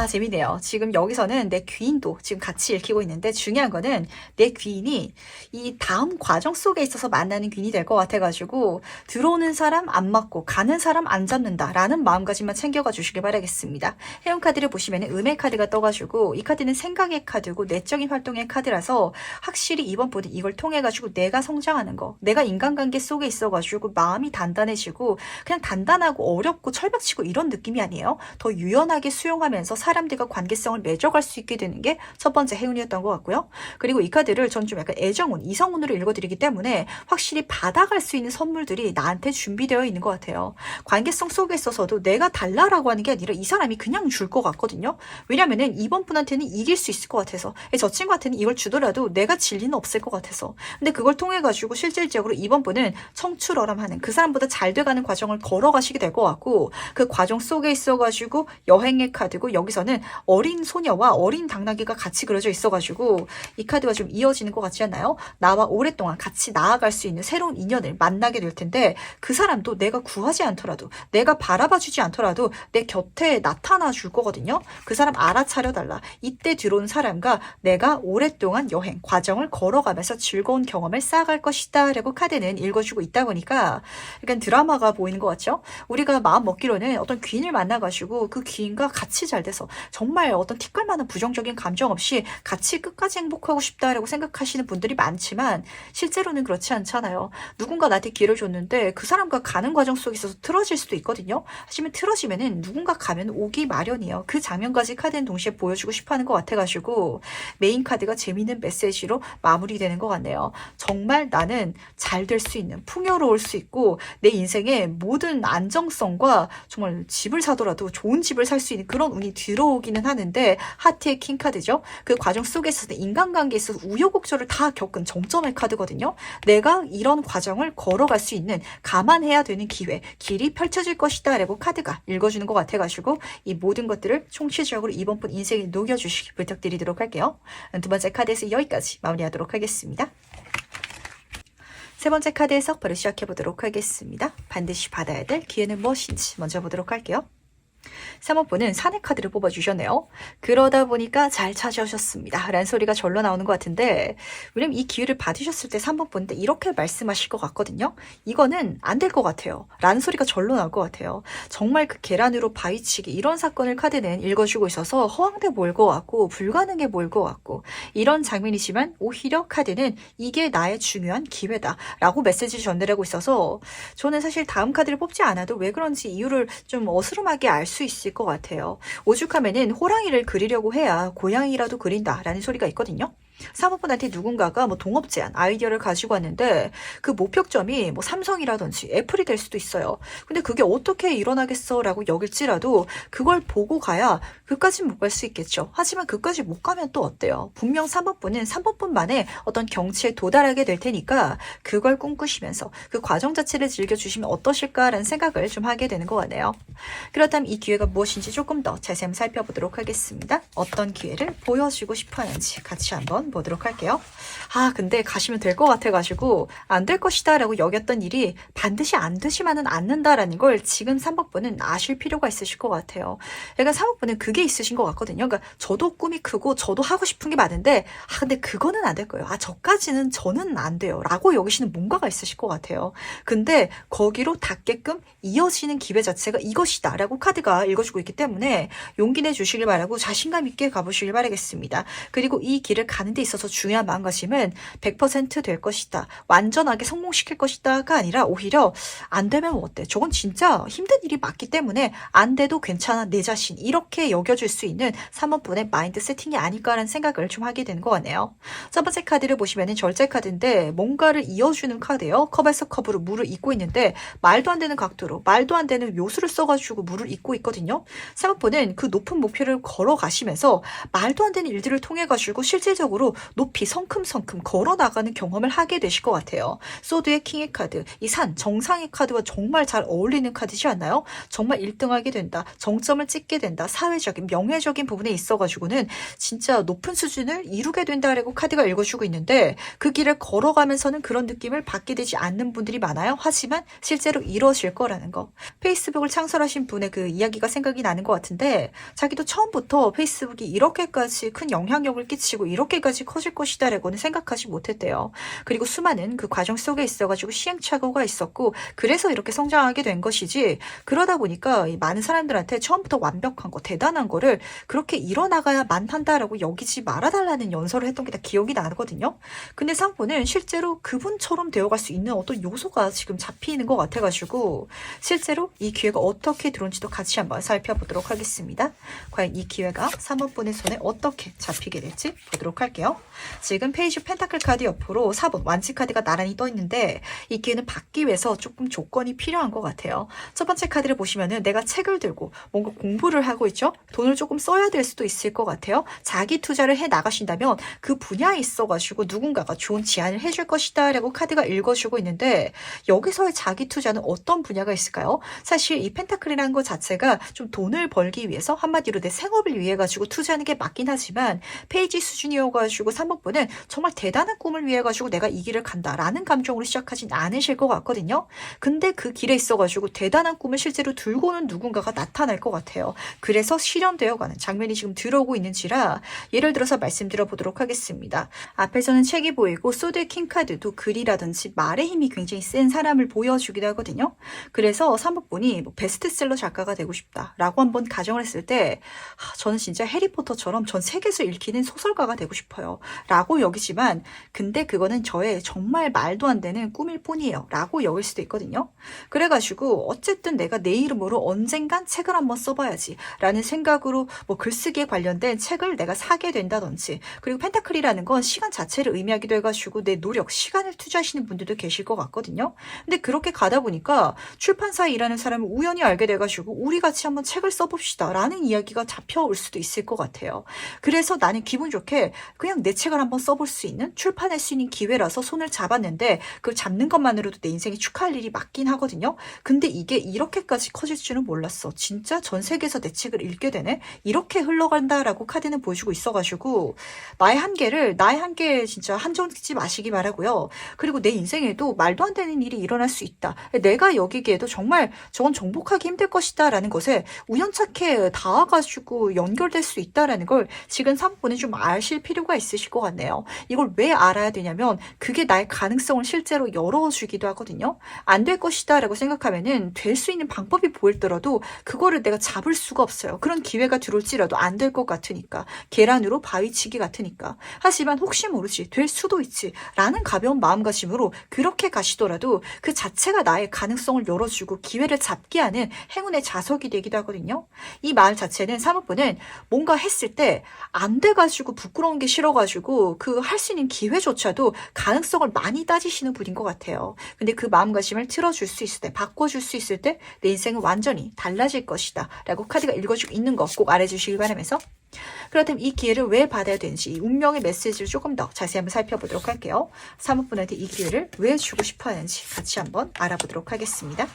Speaker 1: 재미네요. 지금 여기서는 내 귀인도 지금 같이 읽히고 있는데 중요한 거는 내 귀인이 이 다음 과정 속에 있어서 만나는 귀인이 될 것 같아가지고 들어오는 사람 안 맞고 가는 사람 안 잡는다라는 마음가짐만 챙겨가 주시길 바라겠습니다. 해운 카드를 보시면 음의 카드가 떠가지고 이 카드는 생각의 카드고 내적인 활동의 카드라서 확실히 이번 분은 이걸 통해가지고 내가 성장하는 거, 내가 인간관계 속에 있어가지고 마음이 단단해지고 그냥 단단하고 어렵고 철벽치고 이런 느낌이 아니에요. 더 유연하게 수용하면서 사람들과 관계성을 맺어갈 수 있게 되는 게 첫 번째 행운이었던 것 같고요. 그리고 이 카드를 전 좀 약간 애정운, 이성운으로 읽어드리기 때문에 확실히 받아갈 수 있는 선물들이 나한테 준비되어 있는 것 같아요. 관계성 속에 있어서도 내가 달라라고 하는 게 아니라 이 사람이 그냥 줄 것 같거든요. 왜냐면은 이번 분한테는 이길 수 있을 것 같아서, 저 친구한테는 이걸 주더라도 내가 질 리는 없을 것 같아서. 근데 그걸 통해 가지고 실질적으로 이번 분은 청출어람하는 그 사람보다 잘 돼가는 과정을 걸어가시게 될 것 같고, 그 과정 속에 있어가지고 여행의 카드고 여기서는 어린 소녀와 어린 당나귀가 같이 그려져 있어가지고 이 카드가 좀 이어지는 것 같지 않나요? 나와 오랫동안 같이 나아갈 수 있는 새로운 인연을 만나게 될 텐데 그 사람도 내가 구하지 않더라도 내가 바라봐주지 않더라도 내 곁에 나타나 줄 거거든요. 그 사람 알아차려달라. 이때 들어온 사람과 내가 오랫동안 여행 과정을 걸어가면서 즐거운 경험을 쌓아갈 것이다 라고 카드는 읽어주고 있다 보니까 약간 드라마가 보이는 것 같죠? 우리가 마음 먹기로는 어떤 귀인을 만나가지고 그 귀인과 같이 잘 돼서 정말 어떤 티끌만한 부정적인 감정 없이 같이 끝까지 행복하고 싶다라고 생각하시는 분들이 많지만 실제로는 그렇지 않잖아요. 누군가 나한테 기회를 줬는데 그 사람과 가는 과정 속에 있어서 틀어질 수도 있거든요. 하지만 틀어지면은 누군가 가면 오기 마련이에요. 그 장면까지 카드는 동시에 보여주고 싶어하는 것 같아가지고 메인 카드가 재미있는 메시지로 마무리되는 것 같네요. 정말 나는 잘 될 수 있는, 풍요로울 수 있고 내 인생의 모든 안정성과 정말 집을 사더라도 좋은 집을 살 수 있는 그런 운이 들어오기는 하는데 하트의 킹 카드죠. 그 과정 속에서 인간관계에서 우여곡절을 다 겪은 정점의 카드거든요. 내가 이런 과정을 걸어갈 수 있는 감안해야 되는 기회, 길이 펼쳐질 것이다 라고 카드가 읽어주는 것 같아가지고 이 모든 것들을 총체적으로 이번 분 인생에 녹여주시기 부탁드리도록 할게요. 두 번째 카드에서 여기까지 마무리하도록 하겠습니다. 세 번째 카드 해석 바로 시작해보도록 하겠습니다. 반드시 받아야 될 기회는 무엇인지 먼저 보도록 할게요. 3번 분은 사내 카드를 뽑아주셨네요. 그러다 보니까 잘 찾아오셨습니다. 라는 소리가 절로 나오는 것 같은데, 왜냐면 이 기회를 받으셨을 때 3번 분인데 이렇게 말씀하실 것 같거든요. 이거는 안 될 것 같아요. 라는 소리가 절로 나올 것 같아요. 정말 그 계란으로 바위치기 이런 사건을 카드는 읽어주고 있어서 허황돼 보일 것 같고 불가능해 보일 것 같고 이런 장면이지만 오히려 카드는 이게 나의 중요한 기회다 라고 메시지를 전달하고 있어서 저는 사실 다음 카드를 뽑지 않아도 왜 그런지 이유를 좀 어스름하게 알 수 있을 것 같아요. 오죽하면은 호랑이를 그리려고 해야 고양이라도 그린다라는 소리가 있거든요. 사모분한테 누군가가 뭐 동업 제안, 아이디어를 가지고 왔는데 그 목표점이 뭐 삼성이라든지 애플이 될 수도 있어요. 근데 그게 어떻게 일어나겠어 라고 여길지라도 그걸 보고 가야 그까진 못 갈 수 있겠죠. 하지만 그까지 못 가면 또 어때요? 분명 3번분은 3번분만의 어떤 경치에 도달하게 될 테니까 그걸 꿈꾸시면서 그 과정 자체를 즐겨주시면 어떠실까라는 생각을 좀 하게 되는 것 같네요. 그렇다면 이 기회가 무엇인지 조금 더 자세히 한번 살펴보도록 하겠습니다. 어떤 기회를 보여주고 싶어 하는지 같이 한번 보도록 할게요. 근데 가시면 될 것 같아가지고 안 될 것이다 라고 여겼던 일이 반드시 안 되지만은 않는다라는 걸 지금 3번분은 아실 필요가 있으실 것 같아요. 그러니까 3번분은 그게 있으신 것 같거든요. 그러니까 저도 꿈이 크고 저도 하고 싶은 게 많은데 근데 그거는 안 될 거예요. 저까지는 저는 안 돼요 라고 여기시는 뭔가가 있으실 것 같아요. 근데 거기로 닿게끔 이어지는 기회 자체가 이것이다 라고 카드가 읽어주고 있기 때문에 용기 내주시길 바라고 자신감 있게 가보시길 바라겠습니다. 그리고 이 길을 가는 데 있어서 중요한 마음가짐은 100% 될 것이다. 완전하게 성공시킬 것이다가 아니라 오히려 안 되면 뭐 어때? 저건 진짜 힘든 일이 맞기 때문에 안 돼도 괜찮아 내 자신 이렇게 여겨줄 수 있는 3번분의 마인드 세팅이 아닐까라는 생각을 좀 하게 되는 것 같네요. 첫 번째 카드를 보시면 절제 카드인데 뭔가를 이어주는 카드예요. 컵에서 컵으로 물을 잇고 있는데 말도 안 되는 각도로 말도 안 되는 묘수를 써가지고 물을 잇고 있거든요. 3번분은 그 높은 목표를 걸어가시면서 말도 안 되는 일들을 통해 가지고 실질적으로 높이 성큼성큼 걸어나가는 경험을 하게 되실 것 같아요. 소드의 킹의 카드, 이 산, 정상의 카드와 정말 잘 어울리는 카드지 않나요? 정말 1등하게 된다, 정점을 찍게 된다, 사회적인, 명예적인 부분에 있어가지고는 진짜 높은 수준을 이루게 된다라고 카드가 읽어주고 있는데 그 길을 걸어가면서는 그런 느낌을 받게 되지 않는 분들이 많아요. 하지만 실제로 이루어질 거라는 거. 페이스북을 창설하신 분의 그 이야기가 생각이 나는 것 같은데 자기도 처음부터 페이스북이 이렇게까지 큰 영향력을 끼치고 이렇게까지 커질 것이다 라고는 생각하지 못했대요. 그리고 수많은 그 과정 속에 있어가지고 시행착오가 있었고 그래서 이렇게 성장하게 된 것이지 그러다 보니까 이 많은 사람들한테 처음부터 완벽한 거 대단한 거를 그렇게 일어나가야만 한다라고 여기지 말아달라는 연설을 했던 게 다 기억이 나거든요. 근데 상포는 실제로 그분처럼 되어갈 수 있는 어떤 요소가 지금 잡히는 것 같아가지고 실제로 이 기회가 어떻게 들어온지도 같이 한번 살펴보도록 하겠습니다. 과연 이 기회가 3번분의 손에 어떻게 잡히게 될지 보도록 할게요. 지금 페이지 펜타클 카드 옆으로 4번 완치 카드가 나란히 떠 있는데 이 기회는 받기 위해서 조금 조건이 필요한 것 같아요. 첫 번째 카드를 보시면은 내가 책을 들고 뭔가 공부를 하고 있죠. 돈을 조금 써야 될 수도 있을 것 같아요. 자기 투자를 해 나가신다면 그 분야에 있어가지고 누군가가 좋은 제안을 해줄 것이다 라고 카드가 읽어주고 있는데 여기서의 자기 투자는 어떤 분야가 있을까요? 사실 이 펜타클이라는 것 자체가 좀 돈을 벌기 위해서 한마디로 내 생업을 위해 가지고 투자하는 게 맞긴 하지만 페이지 수준이어가지고 3번분은 정말 대단한 꿈을 위해 가지고 내가 이 길을 간다라는 감정으로 시작하진 않으실 것 같거든요. 근데 그 길에 있어가지고 대단한 꿈을 실제로 들고는 누군가가 나타날 것 같아요. 그래서 실현되어가는 장면이 지금 들어오고 있는지라 예를 들어서 말씀드려 보도록 하겠습니다. 앞에서는 책이 보이고 소드의 킹카드도 글이라든지 말의 힘이 굉장히 센 사람을 보여주기도 하거든요. 그래서 3번분이 뭐 베스트셀러 작가가 되고 싶다라고 한번 가정을 했을 때 저는 진짜 해리포터처럼 전 세계에서 읽히는 소설가가 되고 싶어요. 싶어요. 라고 여기지만 근데 그거는 저의 정말 말도 안 되는 꿈일 뿐이에요. 라고 여길 수도 있거든요. 그래가지고 어쨌든 내가 내 이름으로 언젠간 책을 한번 써봐야지 라는 생각으로 뭐 글쓰기에 관련된 책을 내가 사게 된다든지 그리고 펜타클이라는 건 시간 자체를 의미하기도 해가지고 내 노력, 시간을 투자하시는 분들도 계실 것 같거든요. 근데 그렇게 가다 보니까 출판사에 일하는 사람을 우연히 알게 돼가지고 우리 같이 한번 책을 써봅시다 라는 이야기가 잡혀올 수도 있을 것 같아요. 그래서 나는 기분 좋게 그냥 내 책을 한번 써볼 수 있는 출판할 수 있는 기회라서 손을 잡았는데 그걸 잡는 것만으로도 내 인생에 축하할 일이 맞긴 하거든요. 근데 이게 이렇게까지 커질 줄은 몰랐어. 진짜 전 세계에서 내 책을 읽게 되네? 이렇게 흘러간다라고 카드는 보여주고 있어가지고 나의 한계 진짜 한정짓지 마시기 바라고요. 그리고 내 인생에도 말도 안 되는 일이 일어날 수 있다. 내가 여기기에도 정말 저건 정복하기 힘들 것이다 라는 것에 우연찮게 닿아가지고 연결될 수 있다라는 걸 지금 3분에 좀 아실 필요가 있으실 것 같네요. 이걸 왜 알아야 되냐면 그게 나의 가능성을 실제로 열어주기도 하거든요. 안 될 것이다 라고 생각하면은 될 수 있는 방법이 보일더라도 그거를 내가 잡을 수가 없어요. 그런 기회가 들어올지라도 안 될 것 같으니까. 계란으로 바위치기 같으니까. 하지만 혹시 모르지 될 수도 있지 라는 가벼운 마음가짐으로 그렇게 가시더라도 그 자체가 나의 가능성을 열어주고 기회를 잡게 하는 행운의 자석이 되기도 하거든요. 이 말 자체는 사모분은 뭔가 했을 때 안 돼가지고 부끄러운 게 싫어가지고 그 할 수 있는 기회조차도 가능성을 많이 따지시는 분인 것 같아요. 근데 그 마음가짐을 틀어줄 수 있을 때, 바꿔줄 수 있을 때 내 인생은 완전히 달라질 것이다 라고 카드가 읽어주고 있는 거 꼭 알아주시길 바라면서 그렇다면 이 기회를 왜 받아야 되는지 이 운명의 메시지를 조금 더 자세히 한번 살펴보도록 할게요. 사모분한테 이 기회를 왜 주고 싶어 하는지 같이 한번 알아보도록 하겠습니다.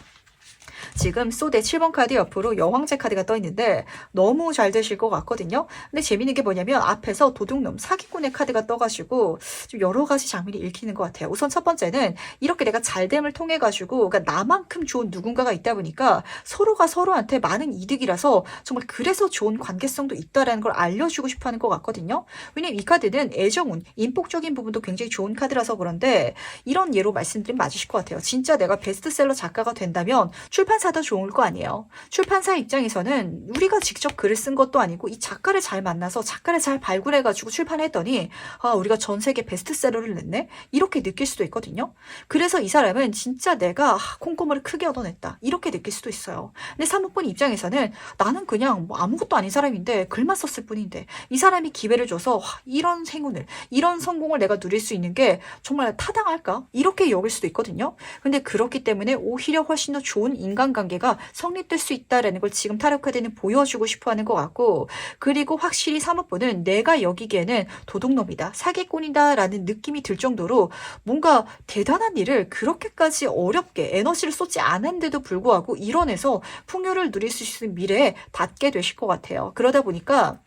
Speaker 1: 지금 소대 7번 카드 옆으로 여왕제 카드가 떠 있는데 너무 잘 되실 것 같거든요. 근데 재밌는 게 뭐냐면 앞에서 도둑놈 사기꾼의 카드가 떠가지고 좀 여러 가지 장면이 읽히는 것 같아요. 우선 첫 번째는 이렇게 내가 잘됨을 통해 가지고 그러니까 나만큼 좋은 누군가가 있다 보니까 서로가 서로한테 많은 이득이라서 정말 그래서 좋은 관계성도 있다라는 걸 알려주고 싶어하는 것 같거든요. 왜냐면 이 카드는 애정운, 인복적인 부분도 굉장히 좋은 카드라서 그런데 이런 예로 말씀드리면 맞으실 것 같아요. 진짜 내가 베스트셀러 작가가 된다면 출판사도 좋을 거 아니에요. 출판사 입장에서는 우리가 직접 글을 쓴 것도 아니고 이 작가를 잘 만나서 작가를 잘 발굴해가지고 출판했더니 아 우리가 전 세계 베스트셀러를 냈네? 이렇게 느낄 수도 있거든요. 그래서 이 사람은 진짜 내가 콩고물을 크게 얻어냈다. 이렇게 느낄 수도 있어요. 근데 사모분 입장에서는 나는 그냥 뭐 아무것도 아닌 사람인데 글만 썼을 뿐인데 이 사람이 기회를 줘서 이런 행운을 이런 성공을 내가 누릴 수 있는 게 정말 타당할까? 이렇게 여길 수도 있거든요. 근데 그렇기 때문에 오히려 훨씬 더 좋은 인간관계가 성립될 수 있다라는 걸 지금 타로 카드는 보여주고 싶어하는 것 같고 그리고 확실히 사모분은 내가 여기기에는 도둑놈이다 사기꾼이다라는 느낌이 들 정도로 뭔가 대단한 일을 그렇게까지 어렵게 에너지를 쏟지 않은데도 불구하고 이뤄내서 풍요를 누릴 수 있는 미래에 닿게 되실 것 같아요. 그러다 보니까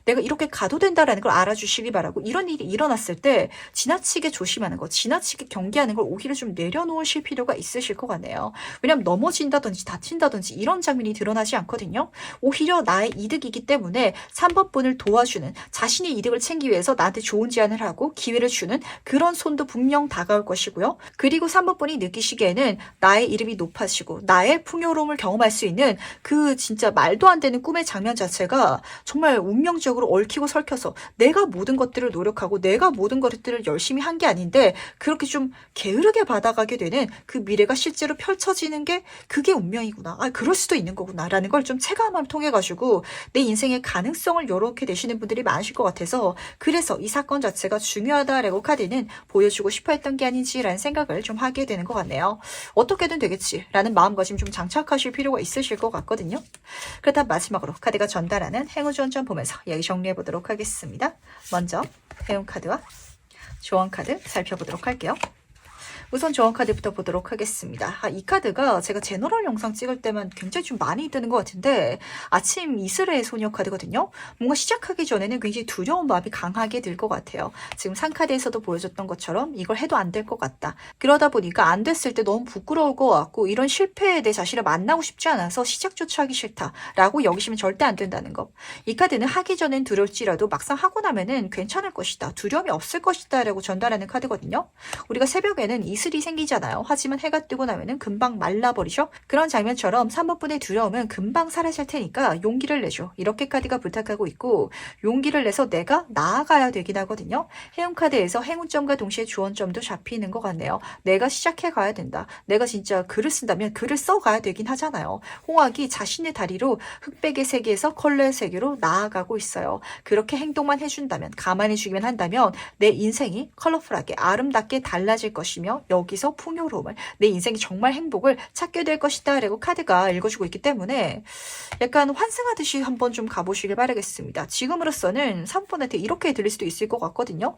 Speaker 1: 내가 이렇게 가도 된다라는 걸 알아주시기 바라고 이런 일이 일어났을 때 지나치게 조심하는 거, 지나치게 경계하는 걸 오히려 좀 내려놓으실 필요가 있으실 것 같네요. 왜냐하면 넘어진다든지 다친다든지 이런 장면이 드러나지 않거든요. 오히려 나의 이득이기 때문에 3번 분을 도와주는 자신의 이득을 챙기기 위해서 나한테 좋은 제안을 하고 기회를 주는 그런 손도 분명 다가올 것이고요. 그리고 3번 분이 느끼시기에는 나의 이름이 높아지고 나의 풍요로움을 경험할 수 있는 그 진짜 말도 안 되는 꿈의 장면 자체가 정말 운명적으로 얽히고 설켜서 내가 모든 것들을 노력하고 내가 모든 것들을 열심히 한 게 아닌데 그렇게 좀 게으르게 받아가게 되는 그 미래가 실제로 펼쳐지는 게 그게 운명이구나. 아 그럴 수도 있는 거구나 라는 걸 좀 체감을 통해 가지고 내 인생의 가능성을 이렇게 되시는 분들이 많으실 것 같아서 그래서 이 사건 자체가 중요하다라고 카드는 보여주고 싶어 했던 게 아닌지라는 생각을 좀 하게 되는 것 같네요. 어떻게든 되겠지라는 마음가짐 좀 장착하실 필요가 있으실 것 같거든요. 그렇다면 마지막으로 카드가 전달하는 행운주원점 보면서 이야기 정리해 보도록 하겠습니다. 먼저 행운 카드와 조언 카드 살펴보도록 할게요. 우선 조언 카드부터 보도록 하겠습니다. 이 카드가 제가 제너럴 영상 찍을 때만 굉장히 좀 많이 뜨는 것 같은데 아침 이슬의 소녀 카드거든요. 뭔가 시작하기 전에는 굉장히 두려운 마음이 강하게 들 것 같아요. 지금 상카드에서도 보여줬던 것처럼 이걸 해도 안 될 것 같다. 그러다 보니까 안 됐을 때 너무 부끄러울 것 같고 이런 실패에 내 자신을 만나고 싶지 않아서 시작조차 하기 싫다라고 여기시면 절대 안 된다는 거. 이 카드는 하기 전엔 두려울지라도 막상 하고 나면은 괜찮을 것이다. 두려움이 없을 것이다 라고 전달하는 카드거든요. 우리가 새벽에는 이 이슬이 생기잖아요. 하지만 해가 뜨고 나면은 금방 말라버리죠. 그런 장면처럼 3번 분의 두려움은 금방 사라질 테니까 용기를 내줘. 이렇게 카드가 부탁하고 있고 용기를 내서 내가 나아가야 되긴 하거든요. 행운 카드에서 행운점과 동시에 주원점도 잡히는 것 같네요. 내가 시작해 가야 된다. 내가 진짜 글을 쓴다면 글을 써가야 되긴 하잖아요. 홍학이 자신의 다리로 흑백의 세계에서 컬러의 세계로 나아가고 있어요. 그렇게 행동만 해준다면, 가만히 주기만 한다면 내 인생이 컬러풀하게 아름답게 달라질 것이며 여기서 풍요로움을, 내 인생이 정말 행복을 찾게 될 것이다 라고 카드가 읽어주고 있기 때문에 약간 환승하듯이 한번 좀 가보시길 바라겠습니다. 지금으로서는 3번한테 이렇게 들릴 수도 있을 것 같거든요.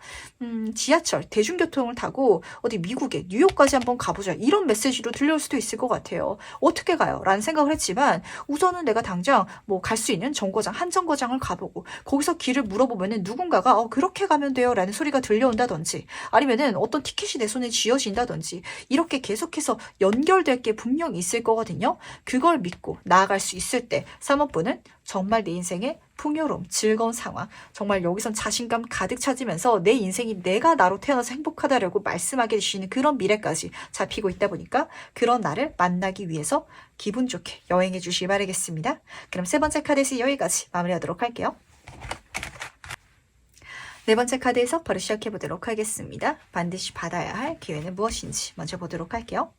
Speaker 1: 지하철, 대중교통을 타고 어디 미국에 뉴욕까지 한번 가보자 이런 메시지로 들려올 수도 있을 것 같아요. 어떻게 가요? 라는 생각을 했지만 우선은 내가 당장 뭐 갈 수 있는 정거장, 한 정거장을 가보고 거기서 길을 물어보면은 누군가가 그렇게 가면 돼요 라는 소리가 들려온다든지 아니면은 어떤 티켓이 내 손에 쥐어진다든지 이렇게 계속해서 연결될 게 분명히 있을 거거든요. 그걸 믿고 나아갈 수 있을 때 3번분은 정말 내 인생의 풍요로움, 즐거운 상황, 정말 여기선 자신감 가득 차지면서 내 인생이 내가 나로 태어나서 행복하다라고 말씀하게 되시는 그런 미래까지 잡히고 있다 보니까 그런 나를 만나기 위해서 기분 좋게 여행해 주시기 바라겠습니다. 그럼 세 번째 카드에서 여기까지 마무리하도록 할게요. 네 번째 카드에서 바로 시작해 보도록 하겠습니다. 반드시 받아야 할 기회는 무엇인지 먼저 보도록 할게요.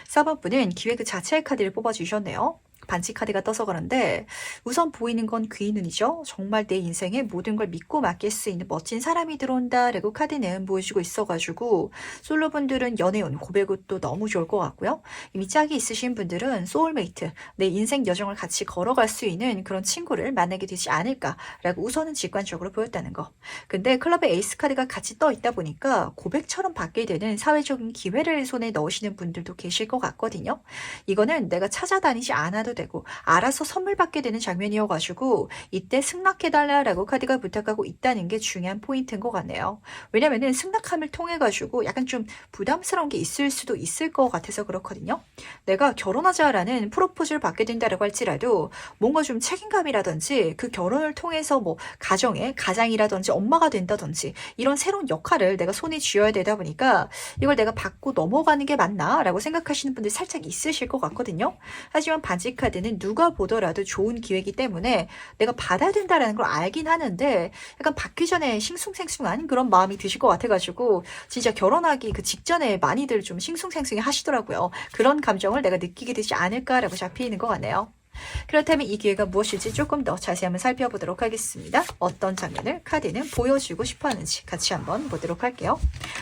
Speaker 1: 4번 분은 기회 그 자체의 카드를 뽑아주셨네요. 반지 카드가 떠서 그런데 우선 보이는 건 귀 눈이죠. 정말 내 인생에 모든 걸 믿고 맡길 수 있는 멋진 사람이 들어온다 라고 카드는 보여주고 있어가지고 솔로분들은 연애운, 고백운도 너무 좋을 것 같고요. 이미 짝이 있으신 분들은 소울메이트, 내 인생 여정을 같이 걸어갈 수 있는 그런 친구를 만나게 되지 않을까라고 우선은 직관적으로 보였다는 거. 근데 클럽의 에이스 카드가 같이 떠 있다 보니까 고백처럼 받게 되는 사회적인 기회를 손에 넣으시는 분들도 계실 것 같거든요. 이거는 내가 찾아다니지 않아도 되고 알아서 선물 받게 되는 장면이어가지고 이때 승낙해달라라고 카드가 부탁하고 있다는 게 중요한 포인트인 것 같네요. 왜냐면은 승낙함을 통해 가지고 약간 좀 부담스러운 게 있을 수도 있을 것 같아서 그렇거든요. 내가 결혼하자라는 프로포즈를 받게 된다라고 할지라도 뭔가 좀 책임감이라든지 그 결혼을 통해서 뭐 가정의 가장이라든지 엄마가 된다든지 이런 새로운 역할을 내가 손에 쥐어야 되다 보니까 이걸 내가 받고 넘어가는 게 맞나? 라고 생각하시는 분들 살짝 있으실 것 같거든요. 하지만 반지 카드는 누가 보더라도 좋은 기회이기 때문에 내가 받아야 된다라는 걸 알긴 하는데 약간 받기 전에 싱숭생숭한 그런 마음이 드실 것 같아가지고 진짜 결혼하기 그 직전에 많이들 좀 싱숭생숭해 하시더라고요. 그런 감정을 내가 느끼게 되지 않을까라고 잡히는 것 같네요. 그렇다면 이 기회가 무엇일지 조금 더 자세히 한번 살펴보도록 하겠습니다. 어떤 장면을 카드는 보여주고 싶어 하는지 같이 한번 보도록 할게요.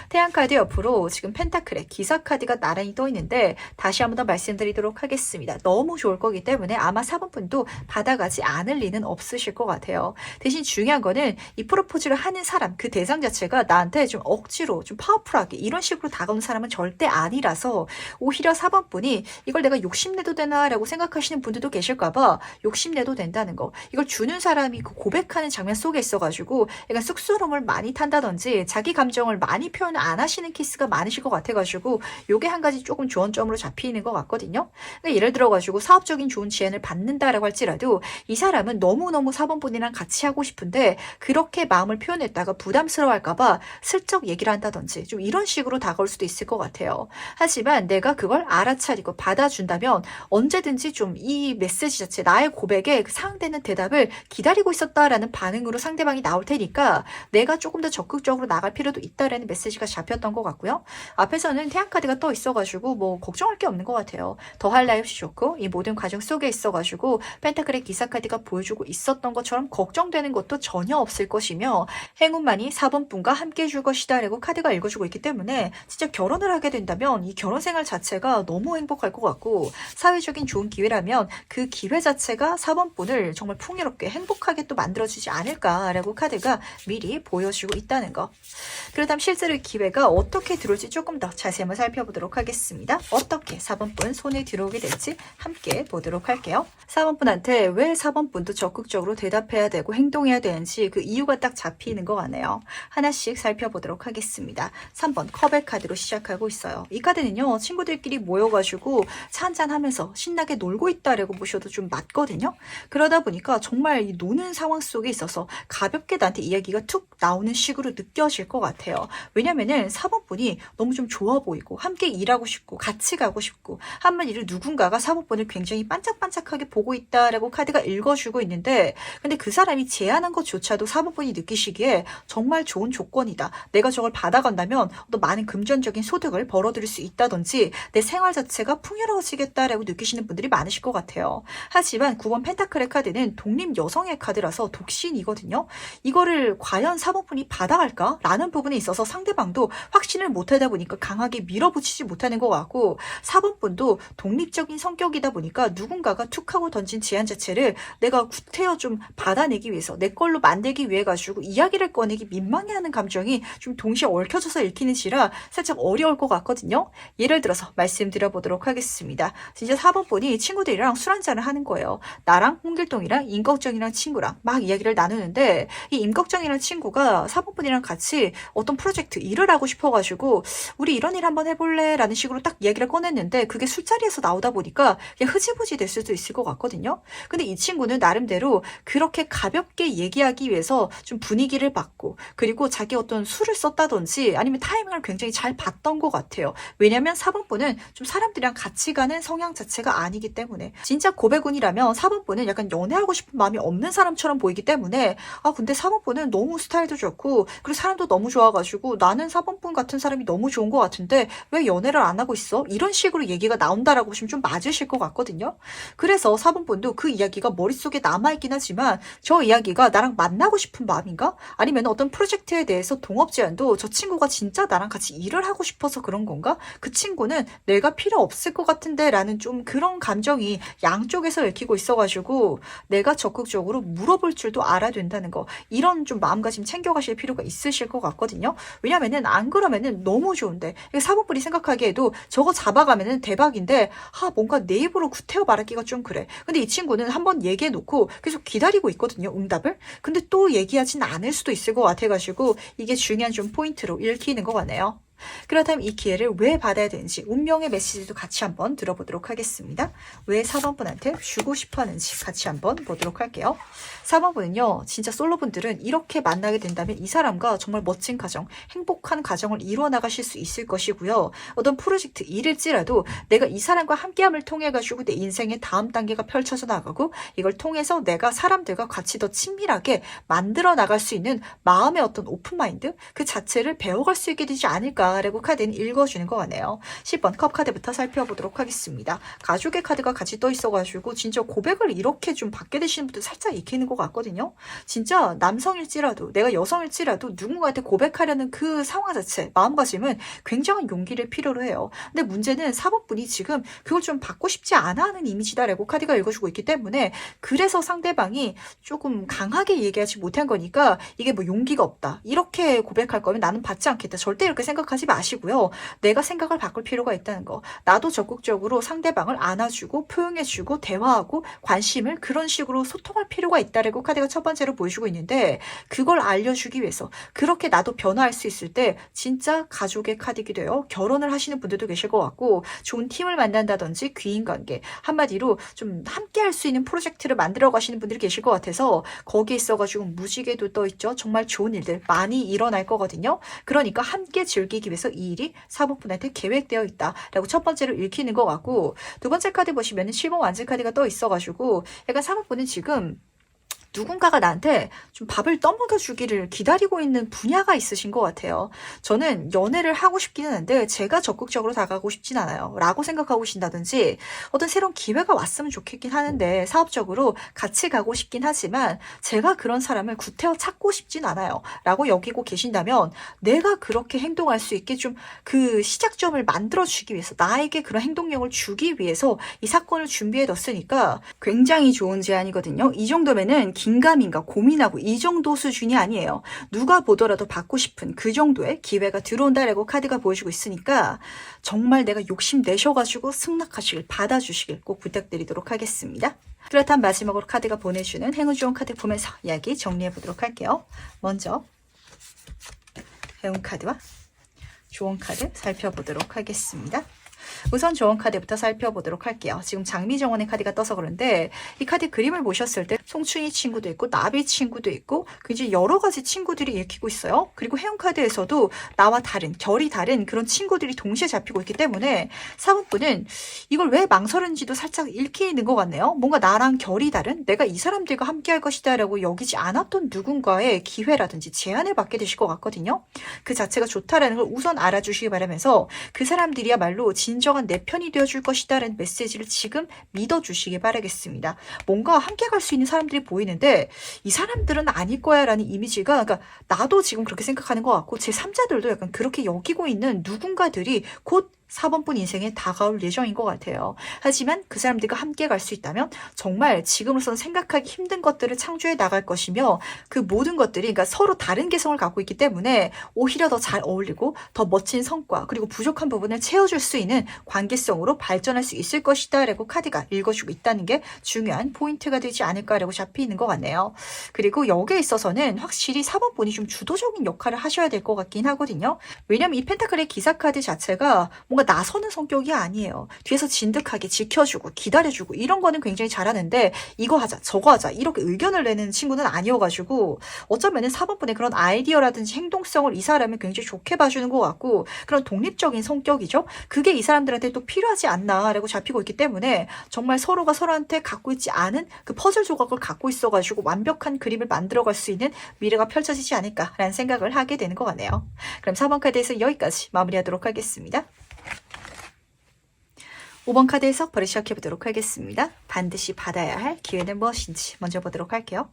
Speaker 1: 태양 카드 옆으로 지금 펜타클의 기사 카드가 나란히 떠 있는데 다시 한번 더 말씀드리도록 하겠습니다. 너무 좋을 거기 때문에 아마 4번 분도 받아가지 않을 리는 없으실 것 같아요. 대신 중요한 거는 이 프로포즈를 하는 사람, 그 대상 자체가 나한테 좀 억지로 좀 파워풀하게 이런 식으로 다가오는 사람은 절대 아니라서 오히려 4번 분이 이걸 내가 욕심내도 되나 라고 생각하시는 분들도 계실까봐 욕심내도 된다는 거. 이걸 주는 사람이 그 고백하는 장면 속에 있어가지고 약간 쑥스러움을 많이 탄다든지 자기 감정을 많이 표현을 안 하시는 케이스가 많으실 것 같아가지고 요게 한 가지 조금 조언점으로 잡히는 것 같거든요. 그러니까 예를 들어가지고 사업적인 좋은 지원을 받는다라고 할지라도 이 사람은 너무너무 4번 분이랑 같이 하고 싶은데 그렇게 마음을 표현했다가 부담스러워할까봐 슬쩍 얘기를 한다든지 좀 이런 식으로 다가올 수도 있을 것 같아요. 하지만 내가 그걸 알아차리고 받아준다면 언제든지 좀 이 메시지 자체, 나의 고백에 상응되는 대답을 기다리고 있었다라는 반응으로 상대방이 나올 테니까 내가 조금 더 적극적으로 나갈 필요도 있다라는 메시지가 잡혔던 것 같고요. 앞에서는 태양카드가 떠 있어가지고 뭐 걱정할 게 없는 것 같아요. 더할 나위 없이 좋고 이 모든 과정 속에 있어가지고 펜타클의 기사카드가 보여주고 있었던 것처럼 걱정되는 것도 전혀 없을 것이며 행운만이 4번 분과 함께 해줄 것이다 라고 카드가 읽어주고 있기 때문에 진짜 결혼을 하게 된다면 이 결혼 생활 자체가 너무 행복할 것 같고 사회적인 좋은 기회라면 그 기회 자체가 4번 분을 정말 풍요롭게 행복하게 또 만들어주지 않을까라고 카드가 미리 보여주고 있다는 거. 그렇다면 실제로 이 기회가 어떻게 들어올지 조금 더 자세히 한번 살펴보도록 하겠습니다. 어떻게 4번 분 손에 들어오게 될지 함께 보도록 할게요. 4번 분한테 왜 4번 분도 적극적으로 대답해야 되고 행동해야 되는지 그 이유가 딱 잡히는 것 같네요. 하나씩 살펴보도록 하겠습니다. 3번 컵의 카드로 시작하고 있어요. 이 카드는요 친구들끼리 모여가지고 차 한잔 하면서 신나게 놀고 있다라고 보시면 보셔도 좀 맞거든요. 그러다 보니까 정말 이 노는 상황 속에 있어서 가볍게 나한테 이야기가 툭 나오는 식으로 느껴질 것 같아요. 왜냐면은 4번분이 너무 좀 좋아 보이고 함께 일하고 싶고 같이 가고 싶고 한마디로 누군가가 4번분을 굉장히 반짝반짝하게 보고 있다라고 카드가 읽어주고 있는데, 근데 그 사람이 제안한 것조차도 4번분이 느끼시기에 정말 좋은 조건이다. 내가 저걸 받아간다면 또 많은 금전적인 소득을 벌어들일 수 있다든지 내 생활 자체가 풍요로워지겠다라고 느끼시는 분들이 많으실 것 같아요. 하지만 9번 펜타클의 카드는 독립 여성의 카드라서 독신이거든요. 이거를 과연 4번분이 받아갈까? 라는 부분에 있어서 상대방도 확신을 못하다 보니까 강하게 밀어붙이지 못하는 것 같고, 4번분도 독립적인 성격이다 보니까 누군가가 툭 하고 던진 제안 자체를 내가 구태여 좀 받아내기 위해서 내 걸로 만들기 위해 가지고 이야기를 꺼내기 민망해하는 감정이 좀 동시에 얽혀져서 읽히는지라 살짝 어려울 것 같거든요. 예를 들어서 말씀드려보도록 하겠습니다. 진짜 4번분이 친구들이랑 술 한잔을 하는 거예요. 나랑 홍길동이랑 임꺽정이랑 친구랑 막 이야기를 나누는데, 이 임꺽정이랑 친구가 4번분이랑 같이 어떤 프로젝트 일을 하고 싶어가지고 우리 이런 일 한번 해볼래? 라는 식으로 딱 이야기를 꺼냈는데, 그게 술자리에서 나오다 보니까 그냥 흐지부지 될 수도 있을 것 같거든요. 근데 이 친구는 나름대로 그렇게 가볍게 얘기하기 위해서 좀 분위기를 받고, 그리고 자기 어떤 술을 썼다든지 아니면 타이밍을 굉장히 잘 봤던 것 같아요. 왜냐면 4번분은 좀 사람들이랑 같이 가는 성향 자체가 아니기 때문에. 진짜 고백운이라면 4번분은 약간 연애하고 싶은 마음이 없는 사람처럼 보이기 때문에, 아 근데 4번분은 너무 스타일도 좋고 그리고 사람도 너무 좋아가지고 나는 4번분 같은 사람이 너무 좋은 것 같은데 왜 연애를 안 하고 있어? 이런 식으로 얘기가 나온다라고 보시면 좀 맞으실 것 같거든요. 그래서 4번분도 그 이야기가 머릿속에 남아있긴 하지만, 저 이야기가 나랑 만나고 싶은 마음인가? 아니면 어떤 프로젝트에 대해서 동업 제안도 저 친구가 진짜 나랑 같이 일을 하고 싶어서 그런 건가? 그 친구는 내가 필요 없을 것 같은데 라는 좀 그런 감정이 양쪽에서 읽히고 있어가지고 내가 적극적으로 물어볼 줄도 알아야 된다는 거, 이런 좀 마음가짐 챙겨가실 필요가 있으실 것 같거든요. 왜냐면은 안 그러면은 너무 좋은데, 4번분이 생각하기에도 저거 잡아가면은 대박인데 뭔가 내 입으로 구태여 말하기가 좀 그래. 근데 이 친구는 한번 얘기해 놓고 계속 기다리고 있거든요, 응답을. 근데 또 얘기하진 않을 수도 있을 것 같아가지고 이게 중요한 좀 포인트로 읽히는 것 같네요. 그렇다면 이 기회를 왜 받아야 되는지 운명의 메시지도 같이 한번 들어보도록 하겠습니다. 왜 4번분한테 주고 싶어 하는지 같이 한번 보도록 할게요. 4번분은요, 진짜 솔로분들은 이렇게 만나게 된다면 이 사람과 정말 멋진 가정, 행복한 가정을 이루어 나가실 수 있을 것이고요. 어떤 프로젝트 일일지라도 내가 이 사람과 함께함을 통해 가지고 내 인생의 다음 단계가 펼쳐져 나가고, 이걸 통해서 내가 사람들과 같이 더 친밀하게 만들어 나갈 수 있는 마음의 어떤 오픈마인드 그 자체를 배워갈 수 있게 되지 않을까 라고 카드는 읽어주는 것 같네요. 10번 컵 카드부터 살펴보도록 하겠습니다. 가족의 카드가 같이 떠 있어가지고 진짜 고백을 이렇게 좀 받게 되시는 분들 살짝 익히는 것 같거든요. 진짜 남성일지라도 내가 여성일지라도 누군가한테 고백하려는 그 상황 자체, 마음가짐은 굉장한 용기를 필요로 해요. 근데 문제는 4번분이 지금 그걸 좀 받고 싶지 않아 하는 이미지다라고 카드가 읽어주고 있기 때문에, 그래서 상대방이 조금 강하게 얘기하지 못한 거니까 이게 뭐 용기가 없다, 이렇게 고백할 거면 나는 받지 않겠다, 절대 이렇게 생각하지 마시고요. 내가 생각을 바꿀 필요가 있다는 거. 나도 적극적으로 상대방을 안아주고 포용해주고 대화하고 관심을 그런 식으로 소통할 필요가 있다라고 카드가 첫 번째로 보여주고 있는데, 그걸 알려주기 위해서 그렇게 나도 변화할 수 있을 때 진짜 가족의 카드이기도 해요. 결혼을 하시는 분들도 계실 것 같고, 좋은 팀을 만난다든지 귀인관계, 한마디로 좀 함께 할 수 있는 프로젝트를 만들어 가시는 분들이 계실 것 같아서 거기에 있어가지고 무지개도 떠있죠. 정말 좋은 일들 많이 일어날 거거든요. 그러니까 함께 즐기기 위해서 이 일이 4번분한테 계획되어 있다라고 첫 번째로 읽히는 것 같고, 두 번째 카드 보시면은 7번 완전 카드가 떠 있어가지고 약간 4번분은 지금 누군가가 나한테 좀 밥을 떠먹여 주기를 기다리고 있는 분야가 있으신 것 같아요. 저는 연애를 하고 싶기는 한데 제가 적극적으로 다가가고 싶진 않아요 라고 생각하고 계신다든지, 어떤 새로운 기회가 왔으면 좋겠긴 하는데 사업적으로 같이 가고 싶긴 하지만 제가 그런 사람을 구태여 찾고 싶진 않아요 라고 여기고 계신다면, 내가 그렇게 행동할 수 있게 좀 그 시작점을 만들어 주기 위해서, 나에게 그런 행동력을 주기 위해서 이 사건을 준비해 뒀으니까 굉장히 좋은 제안이거든요. 이 정도면은 긴가민가 고민하고 이 정도 수준이 아니에요. 누가 보더라도 받고 싶은 그 정도의 기회가 들어온다라고 카드가 보여주고 있으니까 정말 내가 욕심내셔가지고 승낙하시길, 받아주시길 꼭 부탁드리도록 하겠습니다. 그렇다면 마지막으로 카드가 보내주는 행운 좋은 카드 보면서 이야기 정리해 보도록 할게요. 먼저 행운 카드와 좋은 카드 살펴보도록 하겠습니다. 우선 좋은 카드부터 살펴보도록 할게요. 지금 장미정원의 카드가 떠서 그런데 이 카드 그림을 보셨을 때 송충이 친구도 있고 나비 친구도 있고 굉장히 여러 가지 친구들이 읽히고 있어요. 그리고 해운 카드에서도 나와 다른, 결이 다른 그런 친구들이 동시에 잡히고 있기 때문에 사모분은 이걸 왜 망설인지도 살짝 읽히는 것 같네요. 뭔가 나랑 결이 다른, 내가 이 사람들과 함께 할 것이다 라고 여기지 않았던 누군가의 기회라든지 제안을 받게 되실 것 같거든요. 그 자체가 좋다라는 걸 우선 알아주시기 바라면서 그 사람들이야말로 진정한 내 편이 되어줄 것이다 라는 메시지를 지금 믿어주시기 바라겠습니다. 뭔가 함께 갈 수 있는 사람들이 보이는데 이 사람들은 아닐 거야 라는 이미지가, 그러니까 나도 지금 그렇게 생각하는 것 같고 제 3자들도 약간 그렇게 여기고 있는 누군가들이 곧 4번분 인생에 다가올 예정인 것 같아요. 하지만 그 사람들과 함께 갈 수 있다면 정말 지금으로선 생각하기 힘든 것들을 창조해 나갈 것이며 그 모든 것들이 그러니까 서로 다른 개성을 갖고 있기 때문에 오히려 더 잘 어울리고 더 멋진 성과 그리고 부족한 부분을 채워줄 수 있는 관계성으로 발전할 수 있을 것이다 라고 카드가 읽어주고 있다는 게 중요한 포인트가 되지 않을까라고 잡히는 것 같네요. 그리고 여기에 있어서는 확실히 4번분이 좀 주도적인 역할을 하셔야 될 것 같긴 하거든요. 왜냐면 이 펜타클의 기사 카드 자체가 뭔가 나서는 성격이 아니에요. 뒤에서 진득하게 지켜주고 기다려주고 이런 거는 굉장히 잘하는데 이거 하자 저거 하자 이렇게 의견을 내는 친구는 아니어가지고 어쩌면은 4번분의 그런 아이디어라든지 행동성을 이 사람은 굉장히 좋게 봐주는 것 같고 그런 독립적인 성격이죠. 그게 이 사람들한테 또 필요하지 않나라고 잡히고 있기 때문에 정말 서로가 서로한테 갖고 있지 않은 그 퍼즐 조각을 갖고 있어가지고 완벽한 그림을 만들어갈 수 있는 미래가 펼쳐지지 않을까라는 생각을 하게 되는 것 같네요. 그럼 4번 카드에서 여기까지 마무리하도록 하겠습니다. 5번 카드 해석 바로 시작해보도록 하겠습니다. 반드시 받아야 할 기회는 무엇인지 먼저 보도록 할게요.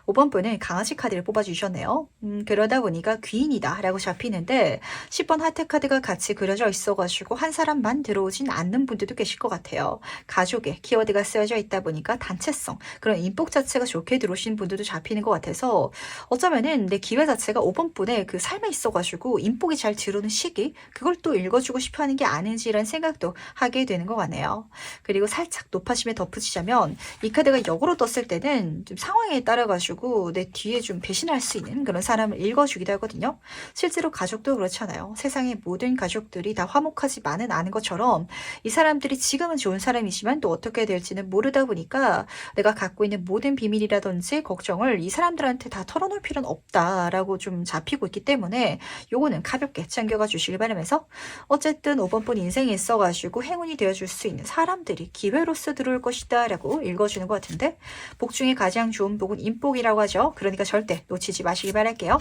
Speaker 1: 5번 분은 강아지 카드를 뽑아주셨네요. 그러다 보니까 귀인이다 라고 잡히는데 10번 하트 카드가 같이 그려져 있어가지고 한 사람만 들어오진 않는 분들도 계실 것 같아요. 가족에 키워드가 쓰여져 있다 보니까 단체성, 그런 인복 자체가 좋게 들어오신 분들도 잡히는 것 같아서 어쩌면은 내 기회 자체가 5번 분의 그 삶에 있어가지고 인복이 잘 들어오는 시기, 그걸 또 읽어주고 싶어하는 게 아닌지라는 생각도 하게 되는 것 같네요. 그리고 살짝 높아심에 덧붙이자면 이 카드가 역으로 떴을 때는 좀 상황에 따라가지고 내 뒤에 좀 배신할 수 있는 그런 사람을 읽어주기도 하거든요. 실제로 가족도 그렇잖아요. 세상의 모든 가족들이 다 화목하지만은 않은 것처럼 이 사람들이 지금은 좋은 사람이지만 또 어떻게 될지는 모르다 보니까 내가 갖고 있는 모든 비밀이라든지 걱정을 이 사람들한테 다 털어놓을 필요는 없다라고 좀 잡히고 있기 때문에 요거는 가볍게 챙겨가 주시길 바라면서 어쨌든 5번분 인생에 있어가지고 행운이 되어줄 수 있는 사람들이 기회로서 들어올 것이다 라고 읽어주는 것 같은데 복 중에 가장 좋은 복은 인복이라고 하죠. 그러니까 절대 놓치지 마시기 바랄게요.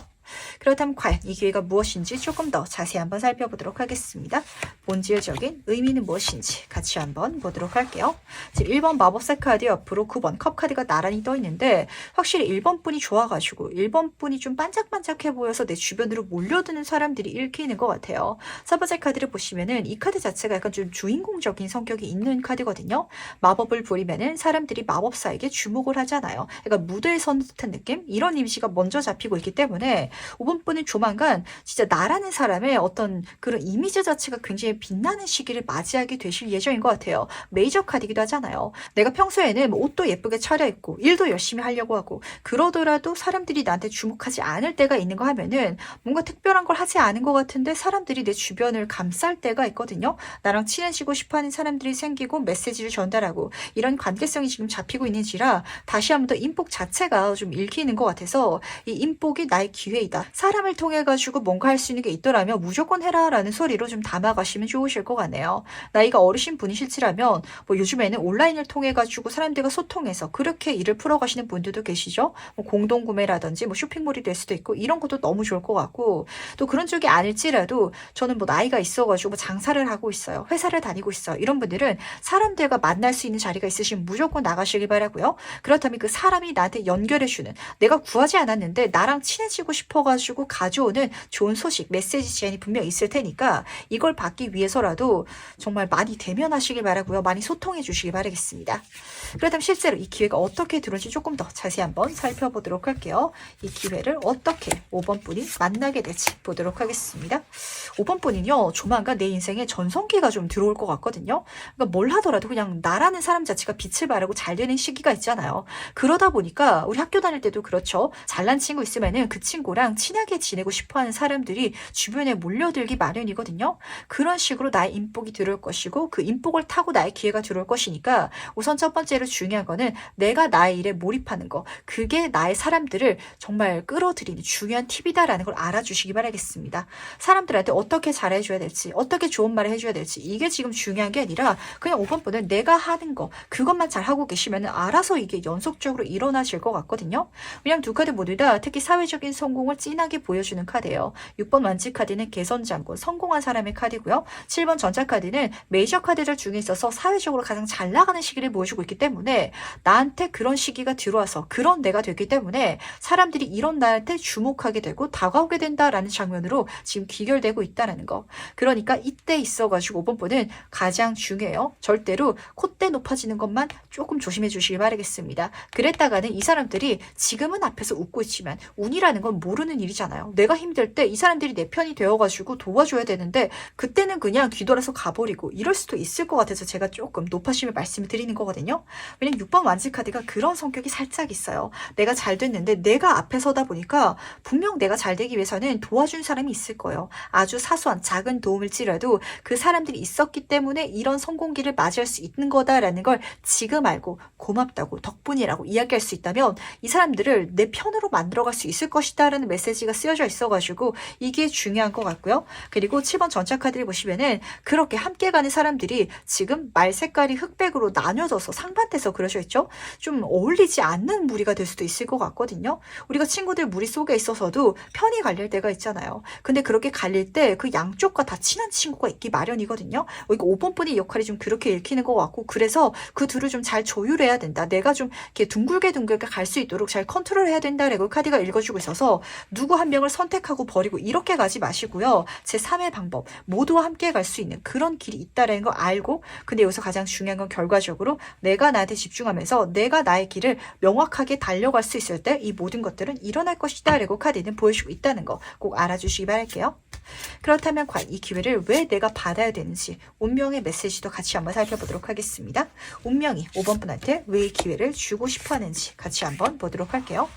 Speaker 1: 그렇다면 과연 이 기회가 무엇인지 조금 더 자세히 한번 살펴보도록 하겠습니다. 본질적인 의미는 무엇인지 같이 한번 보도록 할게요. 지금 1번 마법사 카드 옆으로 9번 컵 카드가 나란히 떠 있는데 확실히 1번 분이 좋아가지고 1번 분이 좀 반짝반짝해 보여서 내 주변으로 몰려드는 사람들이 읽히는 것 같아요. 4번째 카드를 보시면은 이 카드 자체가 약간 좀 주인공적인 성격이 있는 카드거든요. 마법을 부리면은 사람들이 마법사에게 주목을 하잖아요. 그러니까 무대에 선 듯한 느낌? 이런 이미지가 먼저 잡히고 있기 때문에 5번 분은 조만간 진짜 나라는 사람의 어떤 그런 이미지 자체가 굉장히 빛나는 시기를 맞이하게 되실 예정인 것 같아요. 메이저 카드이기도 하잖아요. 내가 평소에는 뭐 옷도 예쁘게 차려입고 일도 열심히 하려고 하고 그러더라도 사람들이 나한테 주목하지 않을 때가 있는 거 하면은 뭔가 특별한 걸 하지 않은 것 같은데 사람들이 내 주변을 감쌀 때가 있거든요. 나랑 친해지고 싶어하는 사람들이 생기고 메시지를 전달하고 이런 관계성이 지금 잡히고 있는지라 다시 한번 더 인복 자체가 좀 읽히는 것 같아서 이 인복이 나의 기회이다. 사람을 통해 가지고 뭔가 할 수 있는 게 있더라면 무조건 해라 라는 소리로 좀 담아가시면 좋으실 것 같네요. 나이가 어르신 분이실지라면 뭐 요즘에는 온라인을 통해 가지고 사람들과 소통해서 그렇게 일을 풀어가시는 분들도 계시죠. 뭐 공동구매라든지 뭐 쇼핑몰이 될 수도 있고 이런 것도 너무 좋을 것 같고 또 그런 쪽이 아닐지라도 저는 뭐 나이가 있어가지고 뭐 장사를 하고 있어요. 회사를 다니고 있어요. 이런 분들은 사람들과 만날 수 있는 자리가 있으시면 무조건 나가시길 바라고요. 그렇다면 그 사람이 나한테 연결해주는 내가 구하지 않았는데 나랑 친해지고 싶어가지고 가져오는 좋은 소식, 메시지 제안이 분명 있을 테니까 이걸 받기 위해서라도 정말 많이 대면하시길 바라고요. 많이 소통해 주시길 바라겠습니다. 그렇다면 실제로 이 기회가 어떻게 들어올지 조금 더 자세히 한번 살펴보도록 할게요. 이 기회를 어떻게 5번 분이 만나게 될지 보도록 하겠습니다. 5번 분은요, 조만간 내 인생에 전성기가 좀 들어올 것 같거든요. 그러니까 뭘 하더라도 그냥 나라는 사람 자체가 빛을 발하고 잘 되는 시기가 있잖아요. 그러다 보니까 우리 학교 다닐 때도 그렇죠. 잘난 친구 있으면은 그 친구랑 나랑 친하게 지내고 싶어하는 사람들이 주변에 몰려들기 마련이거든요. 그런 식으로 나의 인복이 들어올 것이고 그 인복을 타고 나의 기회가 들어올 것이니까 우선 첫 번째로 중요한 거는 내가 나의 일에 몰입하는 거. 그게 나의 사람들을 정말 끌어들이는 중요한 팁이다라는 걸 알아주시기 바라겠습니다. 사람들한테 어떻게 잘해줘야 될지, 어떻게 좋은 말을 해줘야 될지 이게 지금 중요한 게 아니라 그냥 5번분은 내가 하는 거 그것만 잘 하고 계시면 알아서 이게 연속적으로 일어나실 것 같거든요. 왜냐면 두 카드 모두 다 특히 사회적인 성공을 진하게 보여주는 카드예요. 6번 완지 카드는 개선장군, 성공한 사람의 카드고요. 7번 전차 카드는 메이저 카드들 중에 있어서 사회적으로 가장 잘 나가는 시기를 보여주고 있기 때문에 나한테 그런 시기가 들어와서 그런 내가 됐기 때문에 사람들이 이런 나한테 주목하게 되고 다가오게 된다라는 장면으로 지금 귀결되고 있다는 거. 그러니까 이때 있어가지고 5번분은 가장 중요해요. 절대로 콧대 높아지는 것만 조금 조심해 주시기 바라겠습니다. 그랬다가는 이 사람들이 지금은 앞에서 웃고 있지만 운이라는 건 모르는 일이잖아요. 내가 힘들 때 이 사람들이 내 편이 되어가지고 도와줘야 되는데 그때는 그냥 뒤돌아서 가버리고 이럴 수도 있을 것 같아서 제가 조금 높아심을 말씀을 드리는 거거든요. 왜냐면 6번 완지 카드가 그런 성격이 살짝 있어요. 내가 잘 됐는데 내가 앞에 서다 보니까 분명 내가 잘 되기 위해서는 도와준 사람이 있을 거예요. 아주 사소한 작은 도움일지라도 그 사람들이 있었기 때문에 이런 성공기를 맞이할 수 있는 거다라는 걸 지금 알고 고맙다고 덕분이라고 이야기할 수 있다면 이 사람들을 내 편으로 만들어갈 수 있을 것이다 라는 메시지가 쓰여져 있어가지고 이게 중요한 것 같고요. 그리고 7번 전차 카드를 보시면은 그렇게 함께 가는 사람들이 지금 말 색깔이 흑백으로 나뉘어져서 상반돼서 그려져 있죠. 좀 어울리지 않는 무리가 될 수도 있을 것 같거든요. 우리가 친구들 무리 속에 있어서도 편이 갈릴 때가 있잖아요. 근데 그렇게 갈릴 때 그 양쪽과 다 친한 친구가 있기 마련이거든요. 이거 5번 분의 역할이 좀 그렇게 읽히는 것 같고 그래서 그 둘을 좀 잘 조율해야 된다. 내가 좀 이렇게 둥글게 갈 수 있도록 잘 컨트롤해야 된다라고 카드가 읽어주고 있어서 누구 한 명을 선택하고 버리고 이렇게 가지 마시고요. 제3의 방법 모두와 함께 갈 수 있는 그런 길이 있다라는 거 알고 근데 여기서 가장 중요한 건 결과적으로 내가 나한테 집중하면서 내가 나의 길을 명확하게 달려갈 수 있을 때 이 모든 것들은 일어날 것이다 라고 카드는 보여주고 있다는 거 꼭 알아주시기 바랄게요. 그렇다면 과연 이 기회를 왜 내가 받아야 되는지 운명의 메시지도 같이 한번 살펴보도록 하겠습니다. 운명이 5번 분한테 왜 이 기회를 주고 싶어 하는지 같이 한번 보도록 할게요.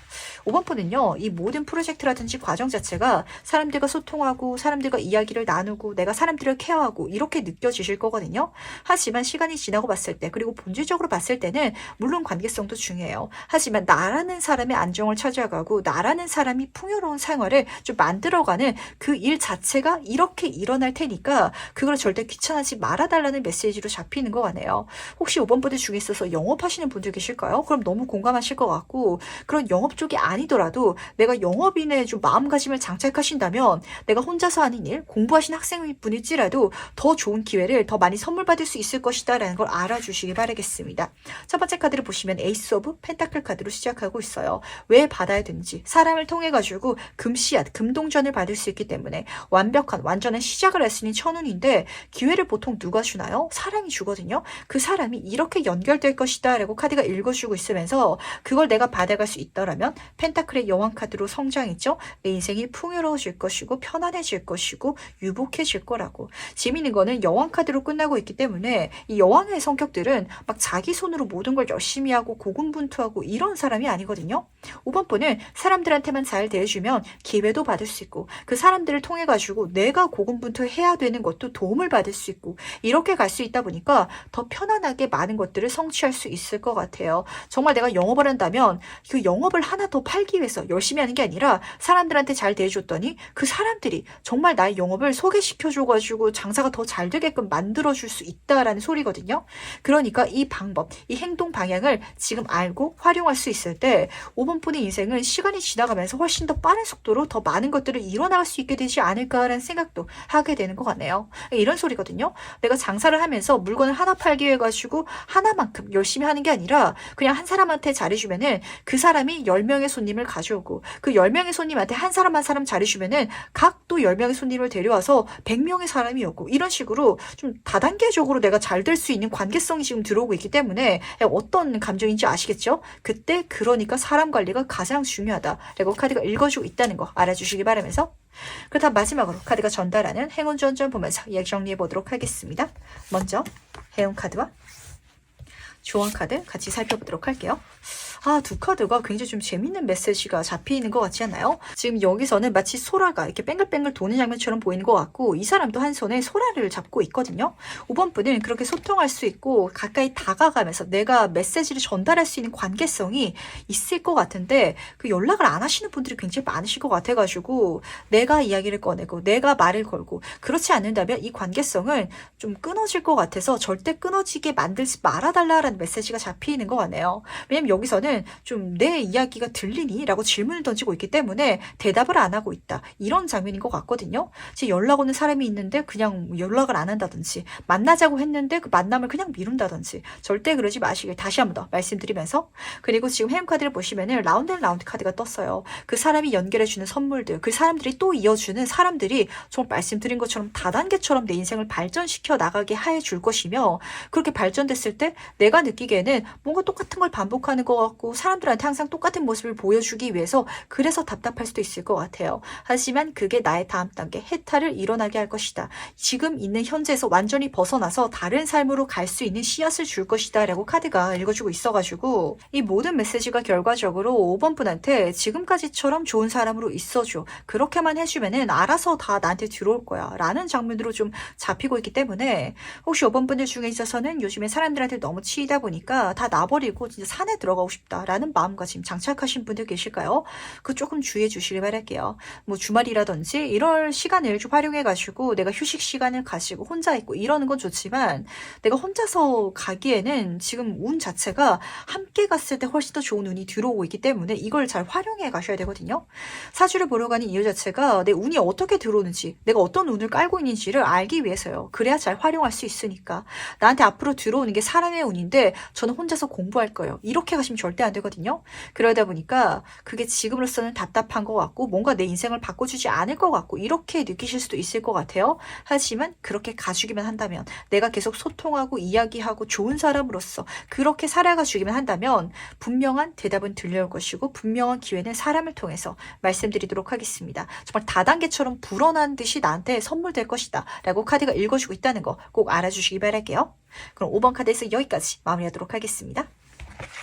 Speaker 1: 5번 분은요. 이 모든 프로젝트라든지 과정 자체가 사람들과 소통하고 사람들과 이야기를 나누고 내가 사람들을 케어하고 이렇게 느껴지실 거거든요. 하지만 시간이 지나고 봤을 때 그리고 본질적으로 봤을 때는 물론 관계성도 중요해요. 하지만 나라는 사람의 안정을 찾아가고 나라는 사람이 풍요로운 생활을 좀 만들어가는 그 일 자체가 이렇게 일어날 테니까 그걸 절대 귀찮아지 말아달라는 메시지로 잡히는 것 같네요. 혹시 5번 분들 중에 있어서 영업하시는 분들 계실까요? 그럼 너무 공감하실 것 같고 그런 영업 쪽이 아니더라도 내가 영업인의 좀 마음가짐을 장착하신다면 내가 혼자서 하는 일, 공부하신 학생분일지라도 더 좋은 기회를 더 많이 선물 받을 수 있을 것이다 라는 걸 알아주시기 바라겠습니다. 첫 번째 카드를 보시면 에이스 오브 펜타클 카드로 시작하고 있어요. 왜 받아야 되는지 사람을 통해 가지고 금씨앗, 금동전을 받을 수 있기 때문에 완벽한 완전한 시작을 할 수 있는 천운인데 기회를 보통 누가 주나요? 사람이 주거든요. 그 사람이 이렇게 연결될 것이다 라고 카드가 읽어주고 있으면서 그걸 내가 받아갈 수 있더라면 펜타클의 여왕 카드로 성장했죠. 내 인생이 풍요로워질 것이고 편안해질 것이고 유복해질 거라고. 재미있는 거는 여왕 카드로 끝나고 있기 때문에 이 여왕의 성격들은 막 자기 손으로 모든 걸 열심히 하고 고군분투하고 이런 사람이 아니거든요. 5번 분은 사람들한테만 잘 대해주면 기회도 받을 수 있고 그 사람들을 통해 가지고 내가 고군분투해야 되는 것도 도움을 받을 수 있고 이렇게 갈 수 있다 보니까 더 편안하게 많은 것들을 성취할 수 있을 것 같아요. 정말 내가 영업을 한다면 그 영업을 하나 더 팔기 위해서 열심히 하는 게 아니라 사람들한테 잘 대해줬더니 그 사람들이 정말 나의 영업을 소개시켜줘가지고 장사가 더 잘 되게끔 만들어줄 수 있다라는 소리거든요. 그러니까 이 방법, 이 행동 방향을 지금 알고 활용할 수 있을 때 5번 분의 인생은 시간이 지나가면서 훨씬 더 빠른 속도로 더 많은 것들을 이뤄나갈 수 있게 되지 않을까라는 생각도 하게 되는 것 같네요. 이런 소리거든요. 내가 장사를 하면서 물건을 하나 팔기 위해 가지고 하나만큼 열심히 하는 게 아니라 그냥 한 사람한테 잘해주면은 그 사람이 10명의 손님을 가져오고 그 10명의 손님한테 한 사람 한 사람 잘해주면은 각 또 10명의 손님을 데려와서 100명의 사람이 오고 이런 식으로 좀 다단계적으로 내가 잘 될 수 있는 관계성이 지금 들어오고 있기 때문에 어떤 감정인지 아시겠죠? 그때 그러니까 사람 관리가 가장 중요하다 라고 카드가 읽어주고 있다는 거 알아주시기 바라면서 그렇다면 마지막으로 카드가 전달하는 행운 전전 보면서 이야기 정리해 보도록 하겠습니다. 먼저 해운 카드와 조언 카드 같이 살펴보도록 할게요. 두 카드가 굉장히 좀 재밌는 메시지가 잡히는 것 같지 않나요? 지금 여기서는 마치 소라가 이렇게 뱅글뱅글 도는 장면처럼 보이는 것 같고, 이 사람도 한 손에 소라를 잡고 있거든요. 5번 분은 그렇게 소통할 수 있고 가까이 다가가면서 내가 메시지를 전달할 수 있는 관계성이 있을 것 같은데, 그 연락을 안 하시는 분들이 굉장히 많으실 것 같아가지고 내가 이야기를 꺼내고 내가 말을 걸고 그렇지 않는다면 이 관계성은 좀 끊어질 것 같아서 절대 끊어지게 만들지 말아달라라는 메시지가 잡히는 것 같네요. 왜냐면 여기서는 좀 내 이야기가 들리니? 라고 질문을 던지고 있기 때문에 대답을 안 하고 있다, 이런 장면인 것 같거든요. 제 연락 오는 사람이 있는데 그냥 연락을 안 한다든지, 만나자고 했는데 그 만남을 그냥 미룬다든지 절대 그러지 마시길 다시 한 번 더 말씀드리면서, 그리고 지금 해움 카드를 보시면은 라운드 앤 라운드 카드가 떴어요. 그 사람이 연결해주는 선물들, 그 사람들이 또 이어주는 사람들이 정말 말씀드린 것처럼 다단계처럼 내 인생을 발전시켜 나가게 해줄 것이며, 그렇게 발전됐을 때 내가 느끼기에는 뭔가 똑같은 걸 반복하는 것 같고 사람들한테 항상 똑같은 모습을 보여주기 위해서 그래서 답답할 수도 있을 것 같아요. 하지만 그게 나의 다음 단계 해탈을 일어나게 할 것이다. 지금 있는 현재에서 완전히 벗어나서 다른 삶으로 갈 수 있는 씨앗을 줄 것이다 라고 카드가 읽어주고 있어가지고, 이 모든 메시지가 결과적으로 5번 분한테 지금까지처럼 좋은 사람으로 있어줘, 그렇게만 해주면은 알아서 다 나한테 들어올 거야 라는 장면으로 좀 잡히고 있기 때문에, 혹시 5번 분들 중에 있어서는 요즘에 사람들한테 너무 치이다 보니까 다 놔버리고 진짜 산에 들어가고 싶다라는 마음가짐 장착하신 분들 계실까요? 그 조금 주의해 주시길 바랄게요. 뭐 주말이라든지 이럴 시간을 좀 활용해가지고 내가 휴식 시간을 가지고 혼자 있고 이러는 건 좋지만, 내가 혼자서 가기에는 지금 운 자체가 함께 갔을 때 훨씬 더 좋은 운이 들어오고 있기 때문에 이걸 잘 활용해 가셔야 되거든요. 사주를 보러 가는 이유 자체가 내 운이 어떻게 들어오는지, 내가 어떤 운을 깔고 있는지를 알기 위해서요. 그래야 잘 활용할 수 있으니까. 나한테 앞으로 들어오는 게 사람의 운인데 저는 혼자서 공부할 거예요, 이렇게 가시면 절대 안 되거든요. 그러다 보니까 그게 지금으로서는 답답한 것 같고 뭔가 내 인생을 바꿔주지 않을 것 같고 이렇게 느끼실 수도 있을 것 같아요. 하지만 그렇게 가주기만 한다면, 내가 계속 소통하고 이야기하고 좋은 사람으로서 그렇게 살아가 주기만 한다면 분명한 대답은 들려올 것이고 분명한 기회는 사람을 통해서 말씀드리도록 하겠습니다. 정말 다단계처럼 불어난 듯이 나한테 선물될 것이다 라고 카드가 읽어주고 있다는 거 꼭 알아주시기 바랄게요. 그럼 5번 카드에서 여기까지 마무리하도록 하겠습니다.